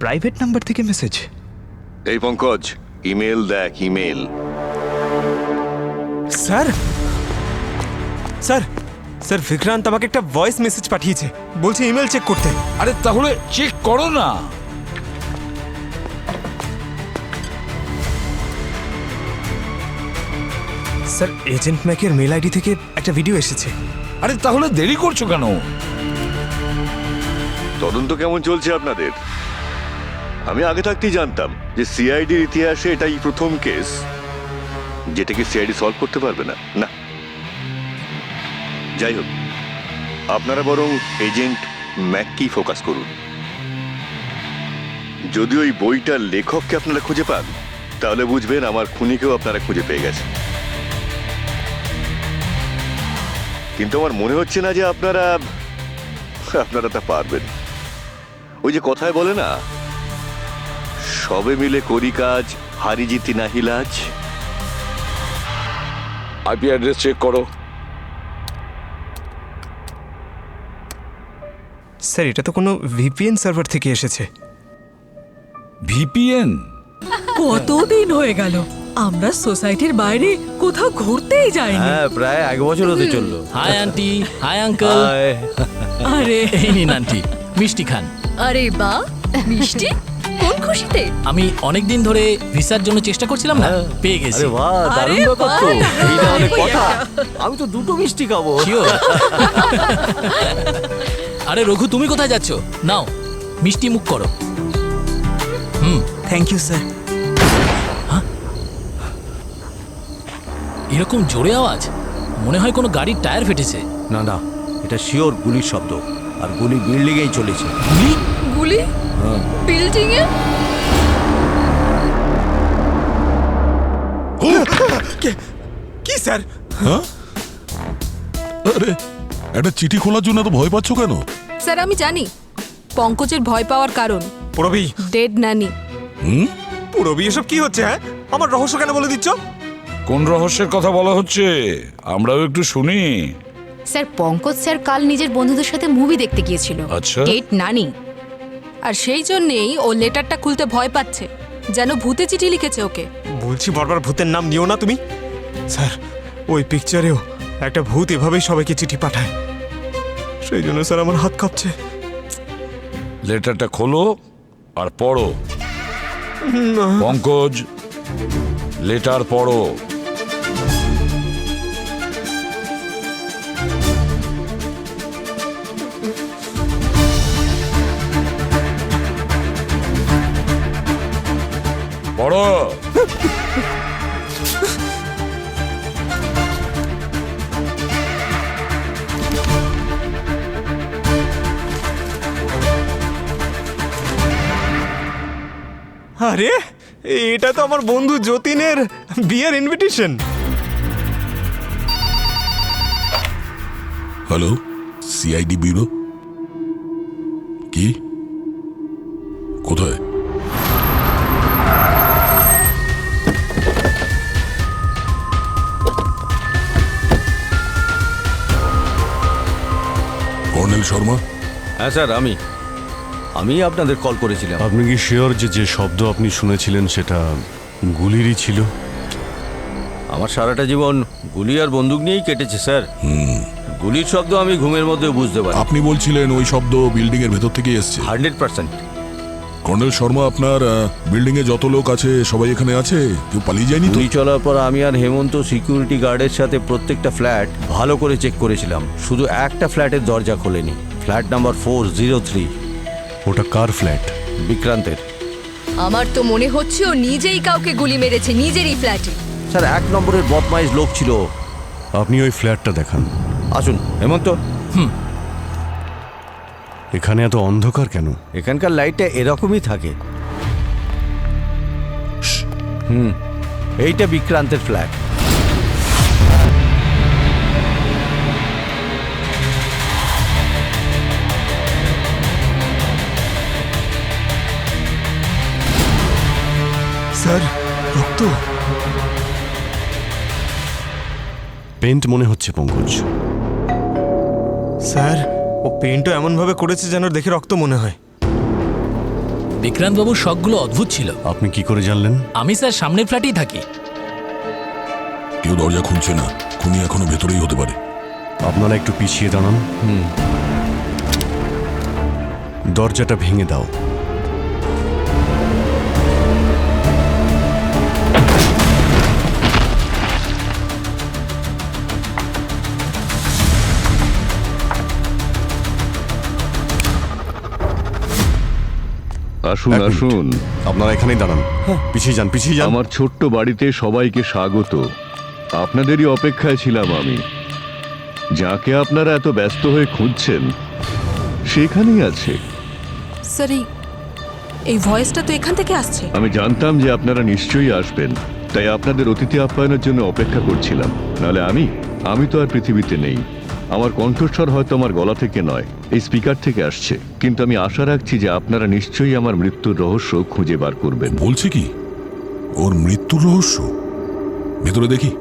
Private number থেকে message. এই Pankaj, email দেখ, email. Sir sir sir Vikrant আমাকে একটা ভয়েস মেসেজ পাঠিয়েছে, বলছে ইমেল চেক করতে। আরে তাহলে চেক করো না। স্যার এজেন্ট ম্যাকের মেল আইডি থেকে একটা ভিডিও এসেছে। আরে তাহলে দেরি করছো কেন? তদন্ত কেমন চলছে আপনাদের? আমি আগে থাকতেই জানতাম যে সিআইডির ইতিহাসে এটাই প্রথম কেস যেটাকে সিআইডি সলভ করতে পারবে না। না, যাই হোক, আপনারা বরং এজেন্ট ম্যাককেই ফোকাস করুন। যদি ওই বইটার লেখককে আপনারা খুঁজে পান, তাহলে বুঝবেন আমার খুনিকেও আপনারা খুঁজে পেয়ে গেছেন। কিন্তু আমার মনে হচ্ছে না যে আপনারা তা পারবেন। ওই যে কথায় বলে না, সবে মিলে করি কাজ, হারি জিতি নাহি লাজ। আইপি অ্যাড্রেস চেক করো। স্যার এটা তো কোনো ভিপিএন সার্ভার থেকে এসেছে। ভিপিএন? কতদিন হয়ে গেল আমরা সোসাইটির বাইরে কোথাও ঘুরতেই যাইনি। হ্যাঁ, প্রায় 1 বছর হতে চললো। Hi aunty, hi uncle. আরে এই নিন আন্টি, মিষ্টি খান। আরে বাহ, মিষ্টি? কোন খুশিতে? আমি অনেকদিন ধরে ভিসার জন্য চেষ্টা করছিলাম না, পেয়ে গেছি। আরে বাহ, দারুণ ব্যাপার তো। এইটা অনেক কথা। আমি তো 2টো মিষ্টি খাবো। Sure? আরে রঘু, তুমি কোথায় যাচ্ছ? নাও মিষ্টি মুখ করো। Thank you sir. এরকম জোরে আওয়াজ, মনে হয় কোনো গাড়ির টায়ার ফেটেছে। না না, এটা শিওর গুলির শব্দ, আর গুলি বিল্ডিংয়েই চলেছে। গুলি? গুলি বিল্ডিং এ? কি স্যার? আরে একটা চিঠি খোলার জন্য তো ভয় পাচ্ছ কেন? স্যার আমি জানি পঙ্কজের ভয় পাওয়ার কারণ পুরবি ডেড নানি। পুরবি এসব কি হচ্ছে? হ্যাঁ, আমার রহস্য কেন বলে দিচ্ছ? কোন রহস্যের কথা বলা হচ্ছে? আমরাও একটু শুনি। স্যার পঙ্কজ স্যার কাল নিজের বন্ধুদের সাথে মুভি দেখতে গিয়েছিল, আচ্ছা। ডেড নানি। আর সেই জন্যেই ও লেটারটা খুলতে ভয় পাচ্ছে, যেন ভূতে চিঠি লিখেছে ওকে। বলছি বারবার ভূতের নাম নিও না তুমি। স্যার ওই পিকচারেও একটা ভূত এভাবেই সবাইকে চিঠি পাঠায়, সেই জন্য স্যার আমার হাত কাঁপছে। লেটারটা খোলো আর পড়ো। পঙ্কজ, লেটার পড়ো। পড়ো। আরে এটা তো আমার বন্ধু যতীনের বিয়ের ইনভিটেশন। Hello, CID bureau. কি? কোথায়? কর্নেল শর্মা? হ্যাঁ স্যার, আমি আপনাদের কল করেছিলাম। আপনি কি শিওর যে যে শব্দ আপনি শুনেছিলেন সেটা গুলিরই ছিল? আমার সারাটা জীবন গুলি আর বন্দুক নিয়েই কেটেছে স্যার। গুলির শব্দ আমি ঘুমের মধ্যে বুঝতে পারি। আপনি বলছিলেন ওই শব্দ বিল্ডিং এর ভেতর থেকে এসছে? 100%। কর্নেল শর্মা, আপনার বিল্ডিং এ যত লোক আছে সবাই এখানে আছে? কেউ পালিয়ে যায়নি তো? গুলি চলার পর আমি আর হেমন্ত সিকিউরিটি গার্ডের সাথে প্রত্যেকটা ফ্ল্যাট ভালো করে চেক করেছিলাম, শুধু একটা ফ্ল্যাটের দরজা খোলেনি, ফ্ল্যাট নাম্বার 403। ওটা কার ফ্ল্যাট? বিক্রান্তের। আমার তো মনে হচ্ছে ও নিজেই কাউকে গুলি মেরেছে নিজেরই ফ্ল্যাটে। স্যার 1 নম্বরের বদমাইশ লোক ছিল। আপনি ওই ফ্ল্যাটটা দেখান। আসুন হেমন্ত। এখানে এত অন্ধকার কেন? এখানকার লাইটটা এরকমই থাকে। এইটা বিক্রান্তের ফ্ল্যাট। স্যার রক্ত। পেন্ট মনে হচ্ছে পঙ্কজ। স্যার ও পেন্টও এমন ভাবে করেছে যেন দেখে রক্ত মনে হয়। বিক্রান্ত বাবুর শখগুলো অদ্ভুত ছিল। আপনি কি করে জানলেন? আমি স্যার সামনের ফ্ল্যাটেই থাকি। কেউ দরজা খুলছে না, খুনি এখনো ভেতরেই হতে পারে। আপনারা একটু পিছিয়ে দাঁড়ান। দরজাটা ভেঙে দাও। আসুন এক মিনিট। আসুন। আপনারা এখানেই দাঁড়ান। পিছিয়ে যান, পিছিয়ে যান। আমার ছোট্ট বাড়িতে সবাইকে স্বাগত। আপনাদেরই অপেক্ষায় ছিলাম আমি। যাকে আপনারা এত ব্যস্ত হয়ে খুঁজছেন সেখানেই আছে। স্যার এই ভয়েসটা তো এখান থেকে আসছে। আমি জানতাম যে আপনারা নিশ্চয়ই আসবেন, তাই আপনাদের অতিথি আপ্যায়নের জন্য অপেক্ষা করছিলাম। নাহলে আমি তো আর পৃথিবীতে নেই। আমার কণ্ঠস্বর হয়তো আমার গলা থেকে নয়, এই স্পিকার থেকে আসছে, কিন্তু আমি আশা রাখছি যে আপনারা নিশ্চয়ই আমার মৃত্যুর রহস্য খুঁজে বার করবেন। বলছে কি ওর মৃত্যুর রহস্য? ভেতরে দেখি।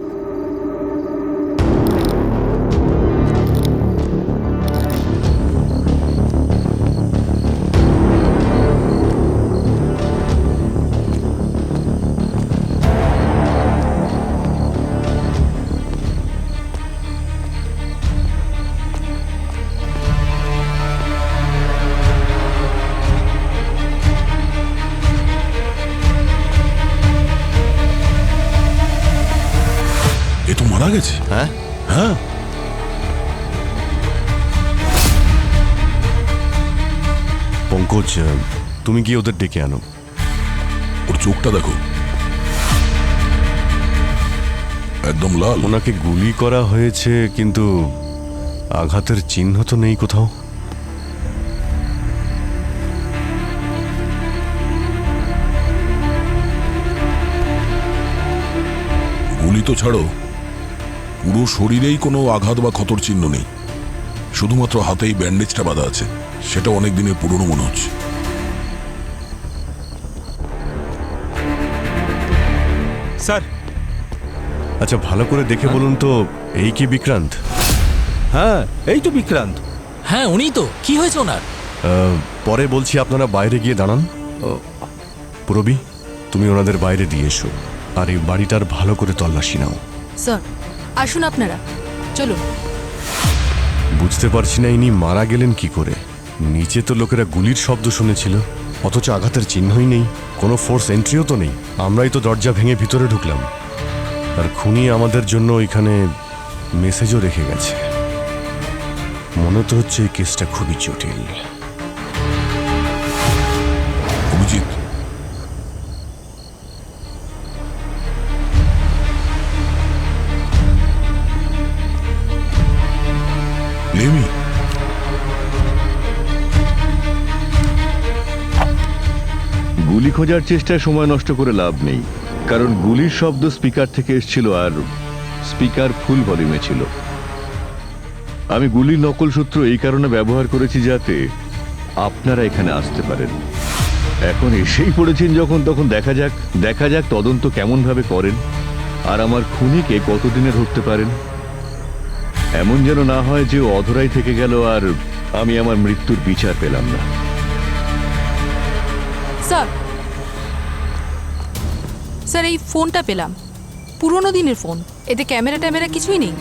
এ তো মারা গেছে। হ্যাঁ, হ্যাঁ, পঙ্কজ, তুমি গিয়ে ওদের ডেকে আনো। ওর চোখটা দেখো, একদম লাল। ওনাকে গুলি করা হয়েছে, কিন্তু আঘাতের চিহ্ন তো নেই কোথাও। গুলি তো ছাড়ো, পুরো শরীরেই কোনো আঘাত বা ক্ষতর চিহ্ন নেই। শুধুমাত্র হাতেই ব্যান্ডেজটা বাঁধা আছে, সেটা অনেক দিনের পুরনো মনে হচ্ছে। স্যার, আচ্ছা, ভালো করে দেখে বলুন তো, এই কি বিক্রান্ত? হ্যাঁ, এই তো বিক্রান্ত। হ্যাঁ উনিই তো। কি হয়েছে ওনার? পরে বলছি, আপনারা বাইরে গিয়ে দাঁড়ান। পুরবি, তুমি ওনাদের বাইরে দিয়ে এসো, আর এই বাড়িটার ভালো করে তল্লাশি নাও। স্যার আসুন আপনারা, চলুন। বুঝতে পারছি না ইনি মারা গেলেন কি করে। নিচে তো লোকেরা গুলির শব্দ শুনেছিল, অথচ আঘাতের চিহ্নই নেই, কোনো ফোর্স এন্ট্রিও তো নেই। আমরাই তো দরজা ভেঙে ভিতরে ঢুকলাম, আর খুনি আমাদের জন্য এখানে মেসেজও রেখে গেছে। মনে তো হচ্ছে এই কেসটা খুবই জটিল। অভিজিৎ, লেমি, গুলি খোঁজার চেষ্টায় সময় নষ্ট করে লাভ নেই, কারণ গুলির শব্দ স্পিকার থেকে এসেছিল আর স্পিকার ফুল ভলিউমে ছিল। আমি গুলির নকল সূত্র এই কারণে ব্যবহার করেছি যাতে আপনারা এখানে আসতে পারেন। এখন এসেই পড়েছেন যখন, তখন দেখা যাক তদন্ত কেমন ভাবে করেন, আর আমার খুনিকে কতদিনে ধরতে পারেন। এমন যেন না হয় যে ও অধরাই থেকে গেল আর আমি আমার মৃত্যুর বিচার পেলাম না। স্যার স্যার এই ফোনটা পেলাম, পুরোনো দিনের ফোন, এতে ক্যামেরা ট্যামেরা কিছুই নেই।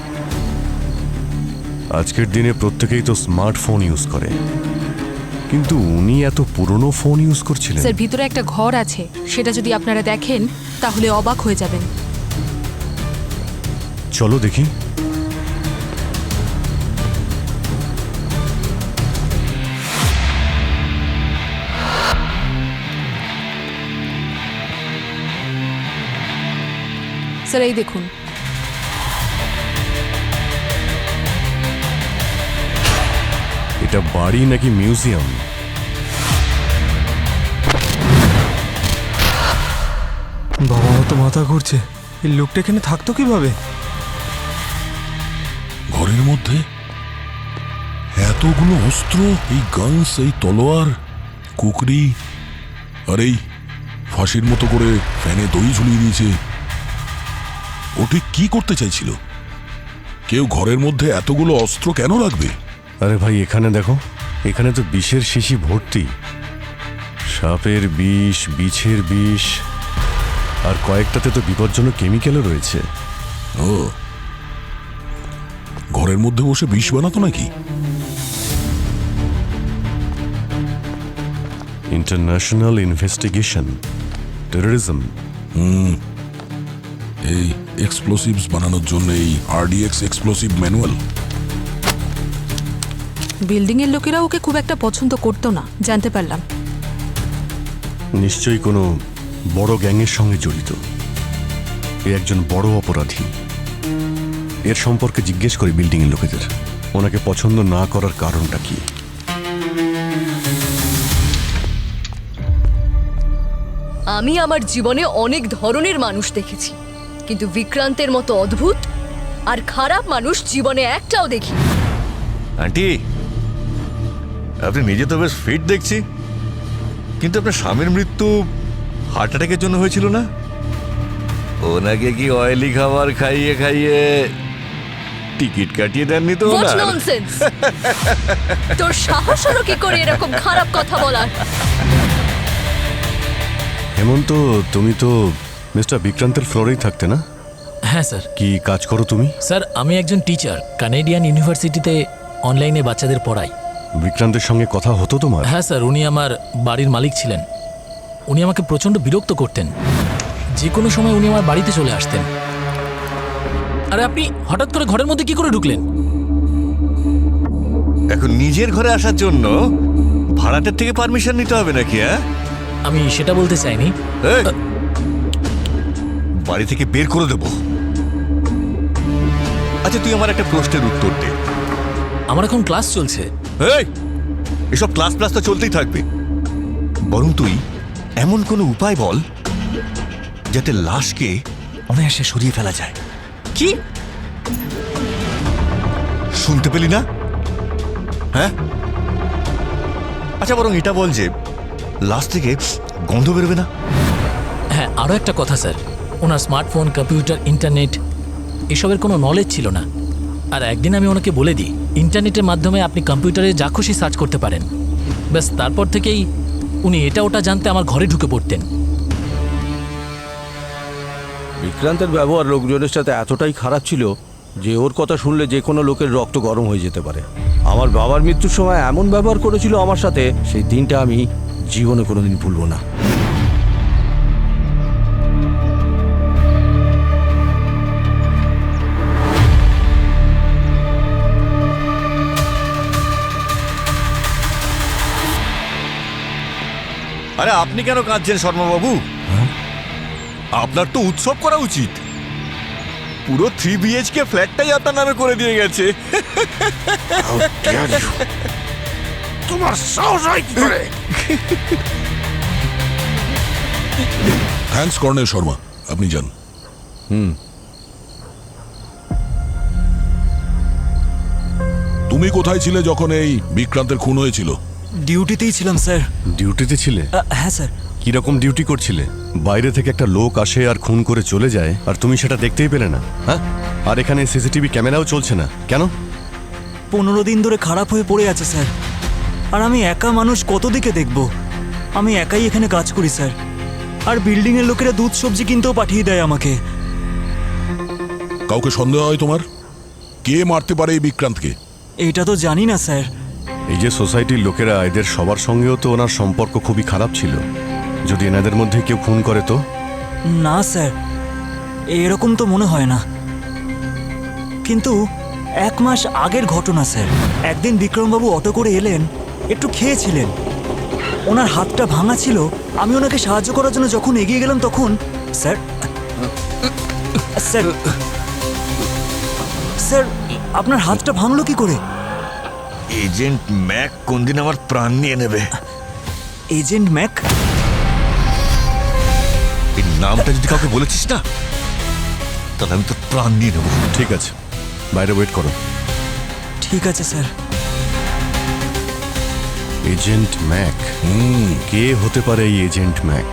আজকের দিনে প্রত্যেকেই তো স্মার্টফোন ইউজ করে, কিন্তু উনি এত পুরনো ফোন ইউজ করছিলেন। স্যার ভিতরে একটা ঘর আছে, সেটা যদি আপনারা দেখেন তাহলে অবাক হয়ে যাবেন। চলো দেখি। স্যার এই দেখুন, এটা বাড়ি নাকি মিউজিয়াম? বাবা, আমার তো মাথা ঘুরছে। এই লোকটা এখানে থাকতো কিভাবে? ঘরের মধ্যে এতগুলো অস্ত্র, এই গানস, এই তলোয়ার, কুকরি, আর এই ফাঁসির মতো করে ফ্যানে দড়ি ঝুলিয়ে দিয়েছে। ও ঠিক কি করতে চাইছিল? কেউ ঘরের মধ্যে এতগুলো অস্ত্র কেন রাখবে? আরে ভাই, এখানে দেখো, এখানে তো বিষের শিশি ভর্তি। সাপের বিষ, বিছের বিষ, আর কয়েকটাতে তো বিপজ্জনক কেমিক্যালও রয়েছে। ও, ঘরের মধ্যে বসে বিষ বানাতো নাকি? International investigation, terrorism. এই এক্সপ্লোসিভস বানানোর জন্য এই আরডিএক্স এক্সপ্লোসিভ ম্যানুয়াল। বিল্ডিং এর লোকেরা ওকে খুব একটা পছন্দ করতো না, জানতে পারলাম। নিশ্চয়ই কোনো বড় গ্যাংয়ের সঙ্গে জড়িত। এ একজন বড় অপরাধী। এর সম্পর্কে জিজ্ঞেস করি বিল্ডিংয়ের লোকেদের, ওনাকে পছন্দ না করার কারণটা কি। আমি আমার জীবনে অনেক ধরনের মানুষ দেখেছি, কিন্তু বিক্রান্তের মতো অদ্ভুত আর খারাপ মানুষ জীবনে একটাও দেখি। আন্টি, আপনি নিজে তো বেশ ফিট দেখছি, কিন্তু আপনার স্বামীর মৃত্যু হার্ট অ্যাটাকের জন্য হয়েছিল না? ওনাকে কি অয়েলি খাবার খাইয়ে খাইয়ে টিকিট কাটিয়ে দেননি তো? What nonsense! তোর সাহস হলো কি করে এরকম খারাপ কথা বলার? হেমন্ত, তুমি তো মিস্টার বিক্রান্তের ফ্লোরেই থাকতে না? হ্যাঁ স্যার। কি কাজ করো তুমি? স্যার, আমি একজন টিচার, কানাডিয়ান ইউনিভার্সিটিতে অনলাইনে বাচ্চাদের পড়াই। বিক্রান্তের সঙ্গে কথা হতো তোমার? হ্যাঁ স্যার, উনি আমার বাড়ির মালিক ছিলেন। উনি আমাকে প্রচণ্ড বিরক্ত করতেন। যে কোনো সময় উনি আমার বাড়িতে চলে আসতেন। আরে আপনি হঠাৎ করে ঘরের মধ্যে কি করে ঢুকলেন? এখন নিজের ঘরে আসার জন্য ভাড়াটের থেকে পারমিশন নিতে হবে নাকি? হ্যাঁ, আমি সেটা বলতে চাইনি। এই, বাড়ি থেকে বের করে দেব। আচ্ছা, তুই আমার একটা প্রশ্নের উত্তর দে। আমার এখন ক্লাস চলছে। এই, এসব ক্লাস ক্লাস তো চলতেই থাকবে। বরং তুই এমন কোনো উপায় বল যাতে লাশকে অনায়াসে সরিয়ে ফেলা যায়। কি? শুনতে পেলি না? হ্যাঁ, আচ্ছা, বরং এটা বল যে লাশ থেকে গন্ধ বেরোবে না। হ্যাঁ, আরও একটা কথা স্যার, ওনার স্মার্টফোন, কম্পিউটার, ইন্টারনেট এসবের কোনো নলেজ ছিল না। আর একদিন আমি ওনাকে বলে দিই ইন্টারনেটের মাধ্যমে আপনি কম্পিউটারে যা খুশি সার্চ করতে পারেন। ব্যাস, তারপর থেকেই উনি এটা ওটা জানতে আমার ঘরে ঢুকে পড়তেন। বিক্রান্তের ব্যবহার লোকজনের সাথে এতটাই খারাপ ছিল যে ওর কথা শুনলে যে কোনো লোকের রক্ত গরম হয়ে যেতে পারে। আমার বাবার মৃত্যুর সময় এমন ব্যবহার করেছিল আমার সাথে, সেই দিনটা আমি জীবনে কোনোদিন ভুলবো না। আরে আপনি কেন কাঁদছেন শর্মাবাবু? আপনার তো উৎসব করা উচিত। পুরো 3 BHK ফ্ল্যাটটাই আপনার নামে করে দিয়ে গেছে। তোমার সাহস হয় কি করে? থ্যাঙ্কস কর্নেল শর্মা, আপনি যান। তুমি কোথায় ছিলে যখন এই বিক্রান্তের খুন হয়েছিল? ডিউটিতেই ছিলাম স্যার। ডিউটিতে ছিলে? হ্যাঁ স্যার। কিরকম ডিউটি করছিলে? বাইরে থেকে একটা লোক আসে আর খুন করে চলে যায়, আর তুমি সেটা দেখতেই পেলে না? হ্যাঁ, আর এখানে সিসিটিভি ক্যামেরাও চলছে না কেন? 15 দিন ধরে খারাপ হয়ে পড়ে আছে স্যার। আর আমি একা মানুষ, কত দিকে দেখব? আমি একাই এখানে কাজ করি স্যার। আর বিল্ডিংয়ের লোকেরা দুধ সবজি কিনতেও পাঠিয়ে দেয় আমাকে। কাউকে সন্দেহ হয় তোমার? কে মারতে পারে এই বিক্রান্তকে? এইটা তো জানি না স্যার। এই যে সোসাইটির লোকেরা, এদের সবার সঙ্গেও তো ওনার সম্পর্ক খুবই খারাপ ছিল। যদি এনাদের মধ্যে কেউ খুন করে তো? না স্যার, এরকম তো মনে হয় না। কিন্তু 1 মাস আগের ঘটনা স্যার। একদিন বিক্রমবাবু অটো করে এলেন, একটু খেয়েছিলেন। ওনার হাতটা ভাঙা ছিল। আমি ওনাকে সাহায্য করার জন্য যখন এগিয়ে গেলাম তখন স্যার স্যার স্যার আপনার হাতটা ভাঙলো কি করে? এজেন্ট ম্যাক কোনদিন আমার প্রাণ নিয়ে নেবে। Agent Mac? এই নামটা যদি কাউকে বলেছিস না, তাহলে আমি তোর প্রাণ নিয়ে নেবো। ঠিক আছে, বাইরে ওয়েট করো। ঠিক আছে স্যার। Agent Mac? কে হতে পারে এই এজেন্ট ম্যাক?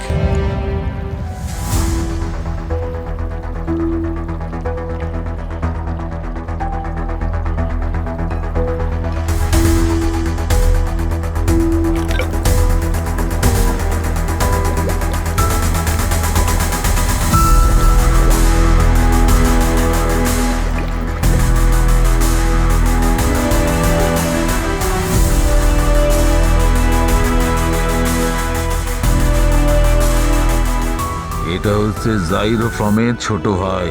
এটা হচ্ছে জাইরোফ্রমের ছোট ভাই।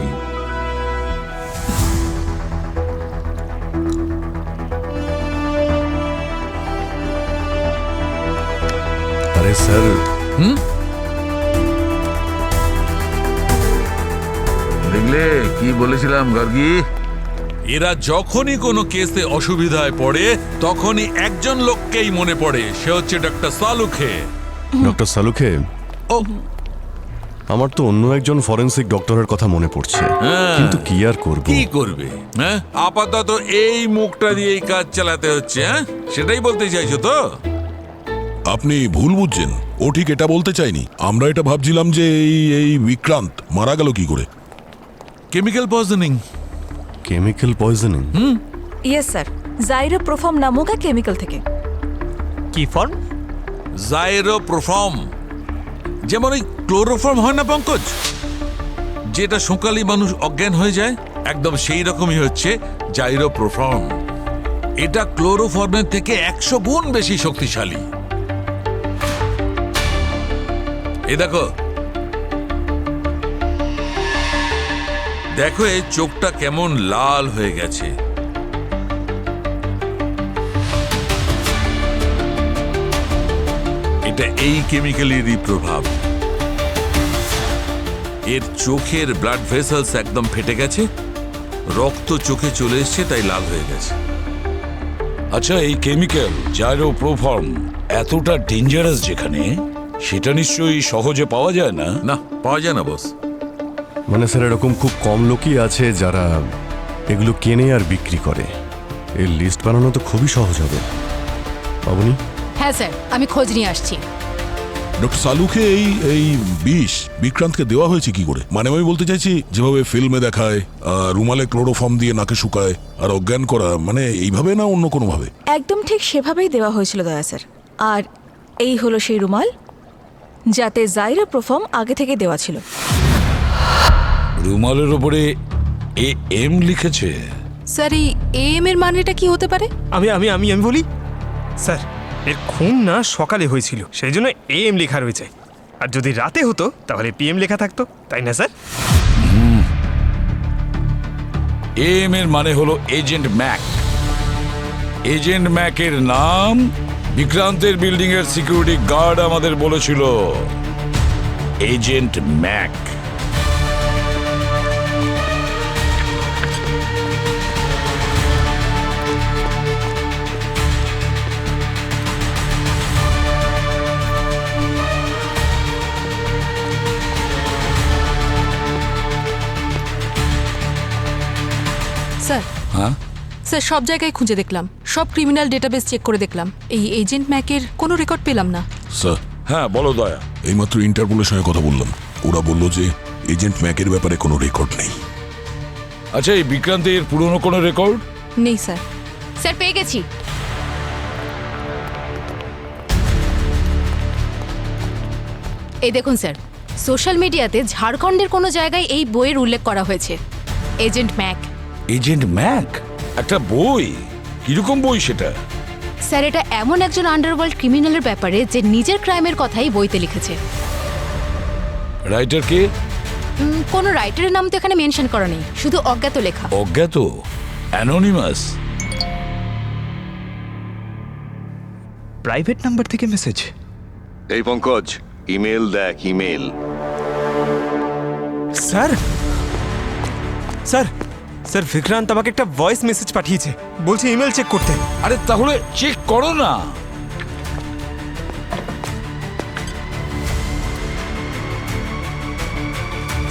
আরে স্যার, দেখলে কি বলেছিলাম গার্গী? এরা যখনই কোনো কেসে অসুবিধায় পড়ে তখনই একজন লোককেই মনে পড়ে, সে হচ্ছে ডক্টর সালুখে। ডক্টর সালুখে? ও, আমার তো অন্য একজন ফরেন্সিক ডক্টরের কথা মনে পড়ছে, হ্যাঁ। কিন্তু কি আর করব? কি করবে? হ্যাঁ, আপাতত এই মুখটা দিয়ে এই কাজ চালাতে হচ্ছে। হ্যাঁ, সেটাই বলতে চাইছো তো? আপনি ভুল বুঝছেন, ও ঠিক এটা বলতে চাইনি। আমরা এটা ভাবছিলাম যে এই বিক্রান্ত মারা গেল কি করে। Chemical poisoning. Chemical poisoning? Yes sir, জাইরোপ্রোফর্ম নামক এক কেমিক্যাল থেকে। কি ফর্ম? জাইরোপ্রোফর্ম। যেমন ওই ক্লোরোফর্ম হয় না পঙ্কজ, যেটা শোকালি মানুষ অজ্ঞান হয়ে যায়, একদম সেই রকমই হচ্ছে জাইরোপ্রোফর্ম। এটা ক্লোরোফর্মের থেকে 100 গুণ বেশি শক্তিশালী। এই দেখো, দেখো এই চোখটা কেমন লাল হয়ে গেছে। এটা এই কেমিক্যালেরই প্রভাব। এর চোখের ব্লাড ভেসেলস একদম ফেটে গেছে, রক্ত চোখে চলে এসছে, তাই লাল হয়ে গেছে। আচ্ছা, এই কেমিক্যাল জাইরোপ্রোফর্ম এতটা ডেঞ্জারাস যেখানে, সেটা নিশ্চয়ই সহজে পাওয়া যায় না। না, পাওয়া যায় না বস। মানে স্যার, এরকম খুব কম লোকই আছে যারা এগুলো কেনে আর বিক্রি করে। এর লিস্ট বানানো তো খুবই সহজ হবে, পাবনি? হ্যাঁ স্যার, আমি খোঁজ নিয়ে আসছি। ডক্টর সালুকে এই বিষ বিক্রান্তকে দেওয়া হয়েছে কি করে? মানে আমি বলতে চাইছি, যেভাবে ফিল্মে দেখায়, রুমালে ক্লোরোফর্ম দিয়ে নাকে শুকায় আর অজ্ঞান করা, মানে এইভাবে না অন্য কোনো ভাবে? একদম ঠিক সেভাবেই দেওয়া হয়েছিল দয়া স্যার। আর এই হলো সেই রুমাল যাতে জাইরোপ্রোফর্ম আগে থেকে দেওয়া ছিল। রুমালের ওপরে AM লিখেছে। স্যার, এই AM এর মানেটা কি হতে পারে? আমি আমি আমি আমি বলি স্যার, এর খুন না সকালে হয়েছিল, সেই জন্য AM লেখা রয়েছে। আর যদি রাতে হতো তাহলে PM লেখা থাকতো, তাই না স্যার? AM এর মানে হলো এজেন্ট ম্যাক। এজেন্ট ম্যাকের নাম বিক্রান্তের বিল্ডিং এর সিকিউরিটি গার্ড আমাদের বলেছিল। Agent Mac. স্যার, হ্যাঁ স্যার, সব জায়গায় খুঁজে দেখলাম, সব ক্রিমিনাল ডেটাবেস চেক করে দেখলাম, এই এজেন্ট ম্যাকের কোনো রেকর্ড পেলাম না। স্যার, হ্যাঁ বলো দয়া। এইমাত্র ইন্টারপোলের সঙ্গে কথা বললাম, ওরা বলল যে এজেন্ট ম্যাকের ব্যাপারে কোনো রেকর্ড নেই। আচ্ছা, এই বিক্রান্তের পুরনো কোনো রেকর্ড নেই স্যার। স্যার, পেয়ে গেছি। এই দেখুন স্যার, সোশ্যাল মিডিয়াতে ঝাড়খণ্ডের কোনো জায়গায় এই বইয়ের উল্লেখ করা হয়েছে, এজেন্ট ম্যাক। Agent Mac? একটা বই? কিরকম বই সেটা? স্যার, এটা এমন একজন আন্ডারওয়ার্ল্ড ক্রিমিনালের ব্যাপারে যে নিজের ক্রাইমের কথাই বইতে লিখেছে। রাইটার কে? কোনো রাইটারের নাম তো এখানে মেনশন করা নেই, শুধু অজ্ঞাত লেখা। অজ্ঞাত? অ্যানোনিমাস? প্রাইভেট নাম্বার থেকে মেসেজ। এই পঙ্কজ, ইমেল দেখ, email. Sir sir sir, Vikrant আমাকে একটা ভয়েস মেসেজ পাঠিয়েছে, বলছে ইমেল চেক করতে। আরে তাহলে চেক করো না।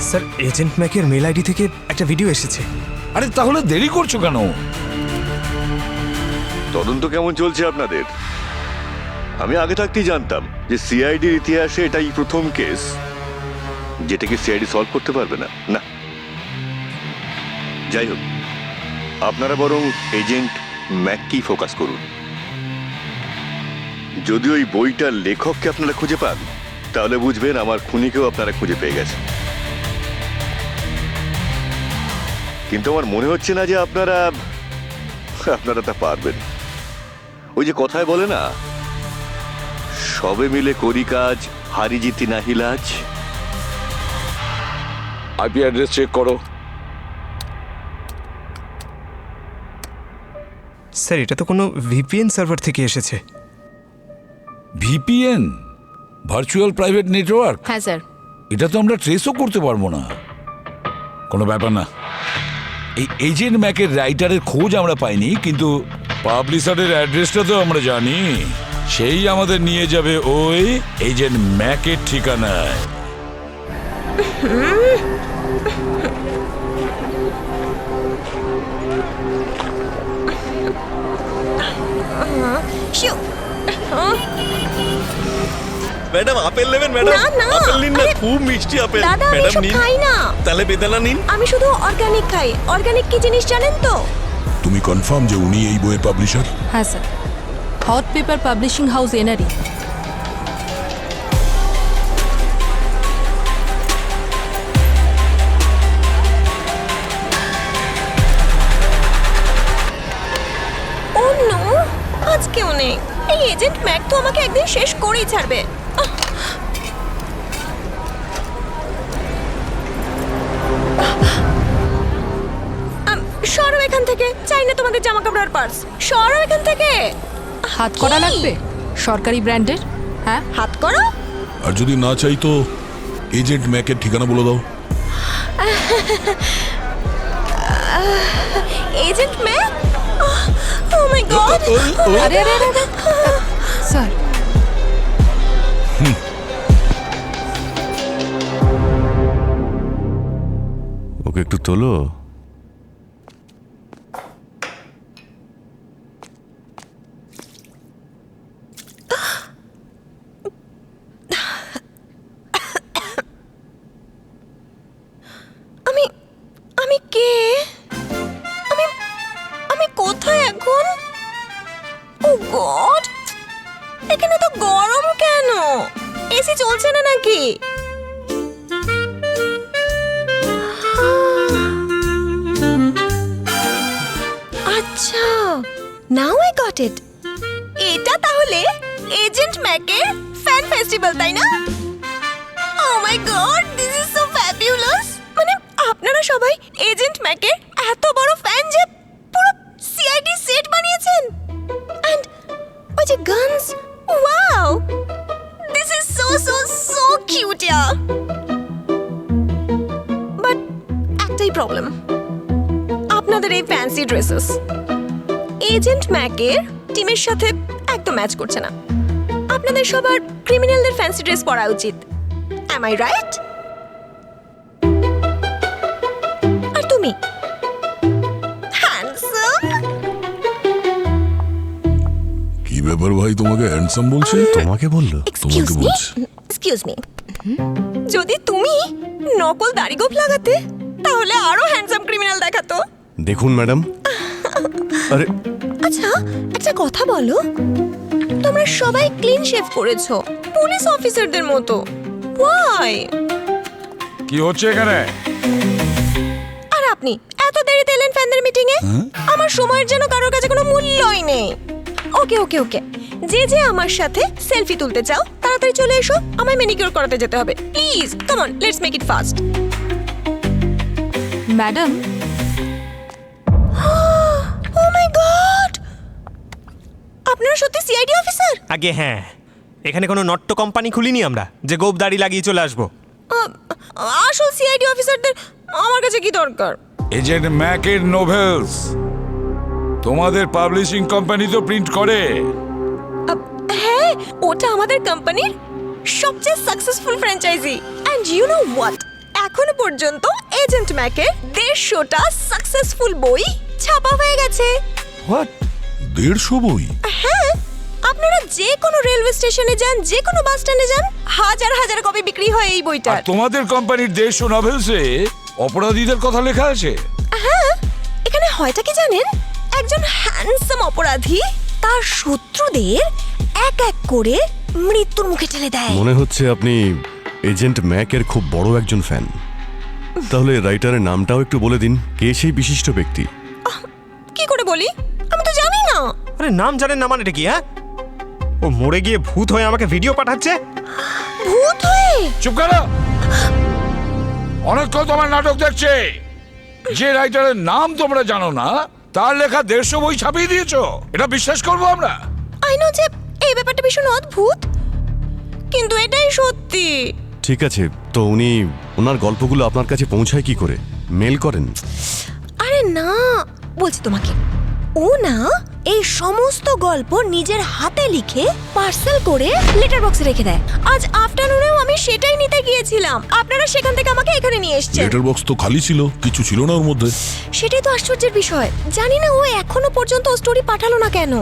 স্যার, এজেন্ট ম্যাকের মেল আইডি থেকে একটা ভিডিও এসেছে। আরে তাহলে দেরি করছো কেন? তদন্ত কেমন চলছে আপনাদের? আমি আগে থাকতেই জানতাম যে সিআইডির ইতিহাসে এটাই প্রথম কেস যেটাকে সিআইডি সলভ করতে পারবে না। না, যাই হোক, আপনারা বরং এজেন্ট ম্যাককেই ফোকাস করুন। যদি ওই বইটার লেখককে আপনারা খুঁজে পান, তাহলে বুঝবেন আমার খুনিকেও আপনারা খুঁজে পেয়ে গেছেন। কিন্তু আমার মনে হচ্ছে না যে আপনারা তা পারবেন। ওই যে কথায় বলে না, সবে মিলে করি কাজ, হারি জিতি নাহি লাজ। আইপি অ্যাড্রেস চেক করো। স্যার এটা তো কোনো ভিপিএন সার্ভার থেকে এসেছে। VPN, virtual private network. হ্যাঁ স্যার। এটা তো আমরা ট্রেসও করতে পারবো না। কোনো ব্যাপার না। এই এজেন্ট ম্যাকের রাইটারের খোঁজ আমরা পাইনি, কিন্তু পাবলিশারের অ্যাড্রেসটা তো আমরা জানি। সেই আমাদের নিয়ে যাবে ওই এজেন্ট ম্যাকের ঠিকানায়। ম্যাডাম আপেল নেবেন ম্যাডাম? আপেল নিন না, খুব মিষ্টি আপেল। ম্যাডাম নিন। খাই না। তাহলে বেদানা নিন। আমি শুধু অর্গানিক খাই। অর্গানিক কি জিনিস জানেন তো? তুমি কনফার্ম যে উনি এই বইয়ের পাবলিশার? হ্যাঁ sir, hot paper publishing house এনারি। ও নো, আজকেও নেই। এই এজেন্ট ম্যাক তো আমাকে একদিন শেষ করেই ছাড়বে। সরো এখান থেকে। চাই না তোমাদের জামা কাপড় আর পার্স। সরো এখান থেকে। হাত করা লাগবে সরকারি ব্র্যান্ডের? হ্যাঁ, হাত করো। আর যদি না চাই তো এজেন্ট ম্যাকের ঠিকানা বলে দাও। Agent Mac? Oh my god. আরে আরে আরে স্যার, ওকে একটু তোলো। আমি কে? আমি কোথায় এখন? ও গড, এখানে তো গরম কেন? এসি চলছে না নাকি? আচ্ছা, নাও আই গট ইট। এটা তাহলে এজেন্ট ম্যাকের ফ্যান ফেস্টিভ্যাল, তাই না? Oh my god, this is so fabulous. মানে আপনারা সবাই এজেন্ট ম্যাকের এত বড় ফ্যান যে পুরো সিআইডি সেট বানিয়েছেন। এন্ড ওই যে guns, wow, this is so so so cute yeah. But একটাই প্রবলেম, আপনাদের এই ফ্যান্সি ড্রেসেস এজেন্ট ম্যাকের টিমের সাথে একদম ম্যাচ করছে না। আপনাদের সবার ক্রিমিনালদের ফ্যান্সি ড্রেস পরা উচিত। Am I right? আর তুমি হ্যান্ডসাম। কি ব্যাপার ভাই, তোমাকে হ্যান্ডসাম বলছে? তোমাকে বললো? তোমাকে বলছে। এক্সকিউজ মি, যদি তুমি নকল দাড়ি গোঁফ লাগাতে তাহলে আরো হ্যান্ডসাম ক্রিমিনাল দেখাতো। দেখুন ম্যাডাম। আরে আচ্ছা, একটা কথা বলো, তোমরা সবাই ক্লিন শেভ করেছো পুলিশ অফিসারদের মতো। Why? কি হচ্ছে এখানে? আর আপনি এত দেরিতে এলেন ফ্যানদের মিটিং এ? আমার সময়ের জন্য কারোর কাছে কোনো মূল্যই নেই। ওকে ওকে ওকে, যে যে আমার সাথে সেলফি তুলতে চাও তাড়াতাড়ি চলে এসো, আমায় ম্যানিকিউর করাতে যেতে হবে। Please come on, let's make it fast. Madam. Oh my God, আপনারা সত্যি সিআইডি অফিসার? আগে হ্যাঁ, এখানে কোনো নট্য কোম্পানি খুলিনি আমরা যে গোপ দাড়ি লাগিয়ে চলে আসবো। আসল সিআইডি অফিসারদের আমার কাছে কি দরকার? এজেন্ট ম্যাকের নোভেলস তোমাদের পাবলিশিং কোম্পানি তো প্রিন্ট করে। হ্যাঁ, ওটা আমাদের কোম্পানির সবচেয়ে successful franchise. And you know what, এখনো পর্যন্ত এজেন্ট ম্যাকের 150টা সাকসেসফুল বই ছাপা হয়ে গেছে। হোয়াট, 150 বই? হ্যাঁ, আপনারা যে কোনো রেলওয়ে স্টেশনে যান, যে কোনো বাস স্ট্যান্ডে যান, হাজার হাজার কপি বিক্রি হয় এই বইটার। তোমাদের কোম্পানির 150 নভেলসে অপরাধীদের কথা লেখা আছে। হ্যাঁ, এখানে হয়টা কি জানেন, একজন হ্যান্ডসাম অপরাধী তার শত্রুদের এক এক করে মৃত্যুর মুখে ঠেলে দেয়। মনে হচ্ছে আপনি এজেন্ট ম্যাকের খুব বড় একজন ফ্যান। তাহলে রাইটারের নামটাও একটু বলে দিন, কে সেই বিশিষ্ট ব্যক্তি? কি করে বলি, আমি তো জানি না। আরে নাম জানেন না মানে এটা কি? হ্যাঁ, ও মরে গিয়ে ভূত হয়ে আমাকে ভিডিও পাঠাচ্ছে। ভূত হয়ে? চুপ করো। অনেকক্ষণ তোমার নাটক দেখছে। যে রাইটারের নাম তোমরা জানো না তার লেখা 150 বই ছাপিয়ে দিয়েছো, এটা বিশ্বাস করবো আমরা? আই নো যে এই ব্যাপারটা ভীষণ অদ্ভুত, কিন্তু এটাই সত্যি। ঠিক আছে, তো উনি ওনার গল্পগুলো আপনার কাছে পৌঁছায় কি করে? মেল করেন? আরে না, বলছি তোমাকে, ও না এই সমস্ত গল্প নিজের হাতে লিখে পার্সেল করে লেটার বক্সে রেখে দেয়। আজ আফটারনুনেও আমি সেটাই নিতে গিয়েছিলাম, আপনারা সেখান থেকে আমাকে এখানে নিয়ে এসেছেন। লেটার বক্স তো খালি ছিল, কিছু ছিল না ওর মধ্যে। সেটাই তো আশ্চর্যের বিষয়, জানি না ও এখনো পর্যন্ত স্টোরি পাঠালো না কেন।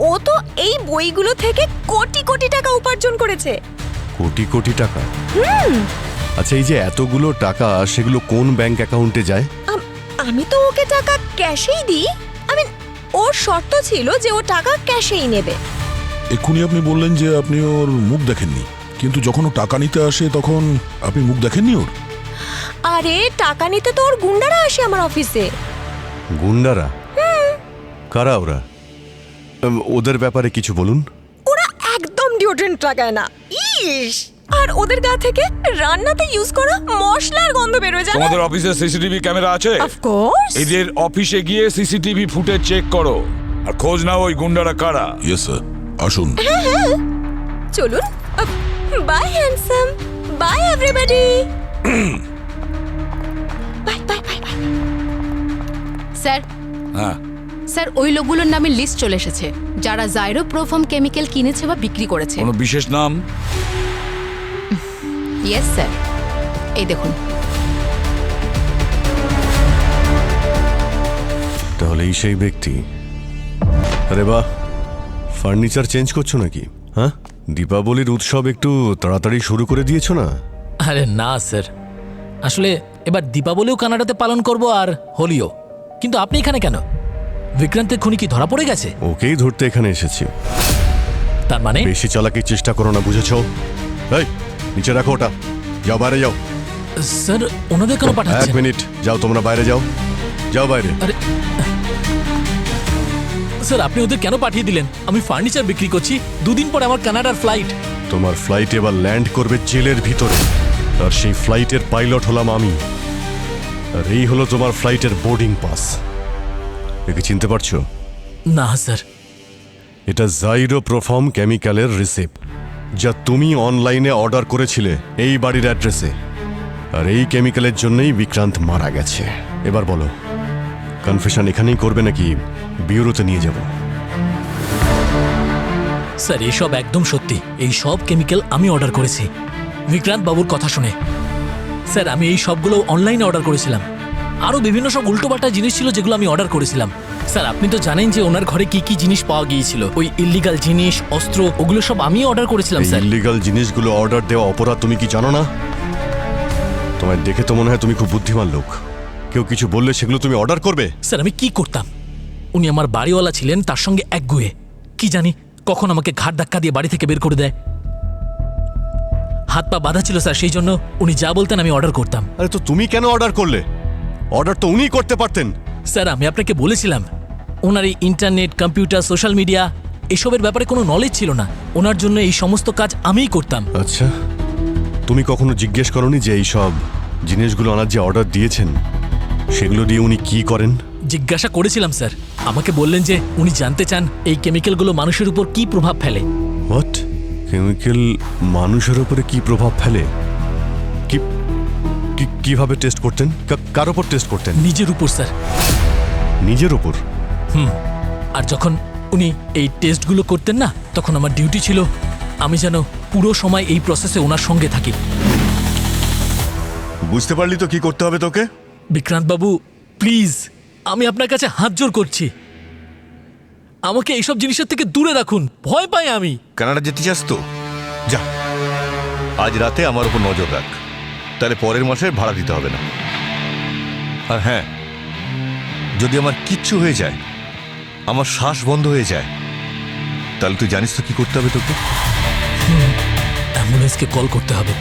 ও তো এই বইগুলো থেকে কোটি কোটি টাকা উপার্জন করেছে। কোটি কোটি টাকা? আচ্ছা, এই যে এতগুলো টাকা, সেগুলো কোন ব্যাংক অ্যাকাউন্টে যায়? আমি তো ওকে টাকা ক্যাশেই দিই। ওর শর্ত ছিল যে ও টাকা ক্যাশেই নেবে। এক্ষুনি আপনি বললেন যে আপনি ওর মুখ দেখেননি, কিন্তু যখন ও টাকা নিতে আসে তখন আপনি মুখ দেখেননি ওর? আরে টাকা নিতে তো ওর গুন্ডারা আসে আমার অফিসে। গুন্ডারা? কারা ওরা? ওদের ব্যাপারে কিছু বলুন। ওরা একদম ডিওড্রেন্ট লাগায় না, ইস, আর ওদের গা থেকে রান্নাতে ইউজ করা মশলার গন্ধ বের হয়ে যায়। তোমাদের অফিসে সিসিটিভি ক্যামেরা আছে? Of course. এদের অফিসে গিয়ে সিসিটিভি ফুটেজ চেক করো আর খোঁজ নাও ওই গুন্ডারা কারা। ইয়েস স্যার, আসুন। হ্যাঁ, চলুন। Bye handsome, bye everybody. Bye bye bye bye. Sir, হ্যাঁ স্যার, ওই লোকগুলোর নামে লিস্ট চলে এসেছে যারা জাইরো প্রোফর্ম কেমিক্যাল কিনেছে বা বিক্রি করেছে। কোনো বিশেষ নাম? ইয়েস স্যার, এই দেখুন। তাহলে এই সেই ব্যক্তি। আরে বাহ, ফার্নিচার চেঞ্জ করছো নাকি? হ্যাঁ, দীপাবলির উৎসব একটু তাড়াতাড়ি শুরু করে দিয়েছো না? আরে না স্যার, আসলে এবার দীপাবলিও কানাডাতে পালন করব আর হোলিও। কিন্তু আপনি এখানে কেন? বিক্রান্তের খুনি কি ধরা পড়ে গেছে? ওকেই ধরতে এখানে এসেছি। তার মানে? বেশি চালাকির চেষ্টা করো না, বুঝেছো? এই, নিচে রাখো ওটা, যাও বাইরে যাও। স্যার, ওনাদের কেন পাঠাচ্ছেন? 1 মিনিট, যাও তোমরা বাইরে যাও, যাও বাইরে। আরে স্যার, আপনি ওদের কেন পাঠিয়ে দিলেন? আমি ফার্নিচার বিক্রি করছি, 2 দিন পরে আমার কানাডার ফ্লাইট। তোমার ফ্লাইট এবার ল্যান্ড করবে জেলের ভিতরে, আর সেই ফ্লাইটের পাইলট হলাম আমি। আর এই হলো তোমার ফ্লাইটের বোর্ডিং পাস। একে চিনতে পারছো? না স্যার। এটা জাইরো প্রোফর্ম কেমিক্যালের রিসিপ্ট, যা তুমি অনলাইনে অর্ডার করেছিলে এই বাড়ির অ্যাড্রেসে। আর এই কেমিক্যালের জন্যই বিক্রান্ত মারা গেছে। এবার বলো, কনফেশন এখানেই করবে নাকি বিউরোতে নিয়ে যাব? স্যার, এসব একদম সত্যি। এই সব কেমিক্যাল আমি অর্ডার করেছি বিক্রান্ত বাবুর কথা শুনে। স্যার, আমি এই সবগুলো অনলাইনে অর্ডার করেছিলাম। আরও বিভিন্ন সব উল্টোপাল্টা জিনিস ছিল যেগুলো আমি অর্ডার করেছিলাম। স্যার, আপনি তো জানেন যে ওনার ঘরে কি কি জিনিস পাওয়া গিয়েছিল। ওই ইল্লিগাল জিনিস, অস্ত্র, ওগুলো সব আমি অর্ডার করেছিলাম স্যার। ইল্লিগাল জিনিসগুলো অর্ডার দেওয়া অপরাধ, তুমি কি জানো না? তোমায় দেখে তো মনে হয় তুমি খুব বুদ্ধিমান লোক। কেউ কিছু বললে সেগুলো তুমি অর্ডার করবে? স্যার, আমি কি করতাম? উনি আমার বাড়িওয়ালা ছিলেন, তার সঙ্গে একগুয়ে। কি জানি কখন আমাকে ঘাট ধাক্কা দিয়ে বাড়ি থেকে বের করে দেয়। হাত পা বাঁধা ছিল স্যার, সেই জন্য উনি যা বলতেন আমি অর্ডার করতাম। আরে তো তুমি কেন অর্ডার করলে? অর্ডার তো উনিই করতে পারতেন। স্যার, আমি আপনাকে বলেছিলাম ওনার এই ইন্টারনেট, কম্পিউটার, সোশ্যাল মিডিয়া এসবের ব্যাপারে কোনো নলেজ ছিল না। ওনার জন্য এই সমস্ত কাজ আমিই করতাম। আচ্ছা, তুমি কখনো জিজ্ঞেস করনি যে এই সব জিনিসগুলো আনার যে অর্ডার দিয়েছেন সেগুলো দিয়ে উনি কি করেন? জিজ্ঞাসা করেছিলাম স্যার। আমাকে বললেন যে উনি জানতে চান এই কেমিক্যালগুলো মানুষের উপর কি প্রভাব ফেলে। হোয়াট? কেমিক্যাল মানুষের উপরে কি প্রভাব ফেলে? কিভাবে টেস্ট করতেন? কার উপর টেস্ট করতেন? নিজের উপর স্যার। নিজের উপর? আর যখন উনি এই টেস্টগুলো করতেন না, তখন আমার ডিউটি ছিল আমি যেন পুরো সময় এই প্রসেসে ওনার সঙ্গে থাকি। বুঝতে পারলি তো কি করতে হবে তোকে? বিক্রান্ত বাবু, প্লিজ, আমি আপনার কাছে হাত জোর করছি, আমাকে এইসব জিনিসের থেকে দূরে রাখুন। ভয় পাই আমি। কানাডা যেতে চাস তো যা, আজ রাতে আমার উপর নজর রাখ, তাহলে পরের মাসে ভাড়া দিতে হবে না। আর হ্যাঁ, যদি আমার কিচ্ছু হয়ে যায়, আমার শ্বাস বন্ধ হয়ে যায়, তাহলে তুই জানিস তো কি করতে হবে তোকে? অ্যাম্বুলেন্সকে কল করতে হবে।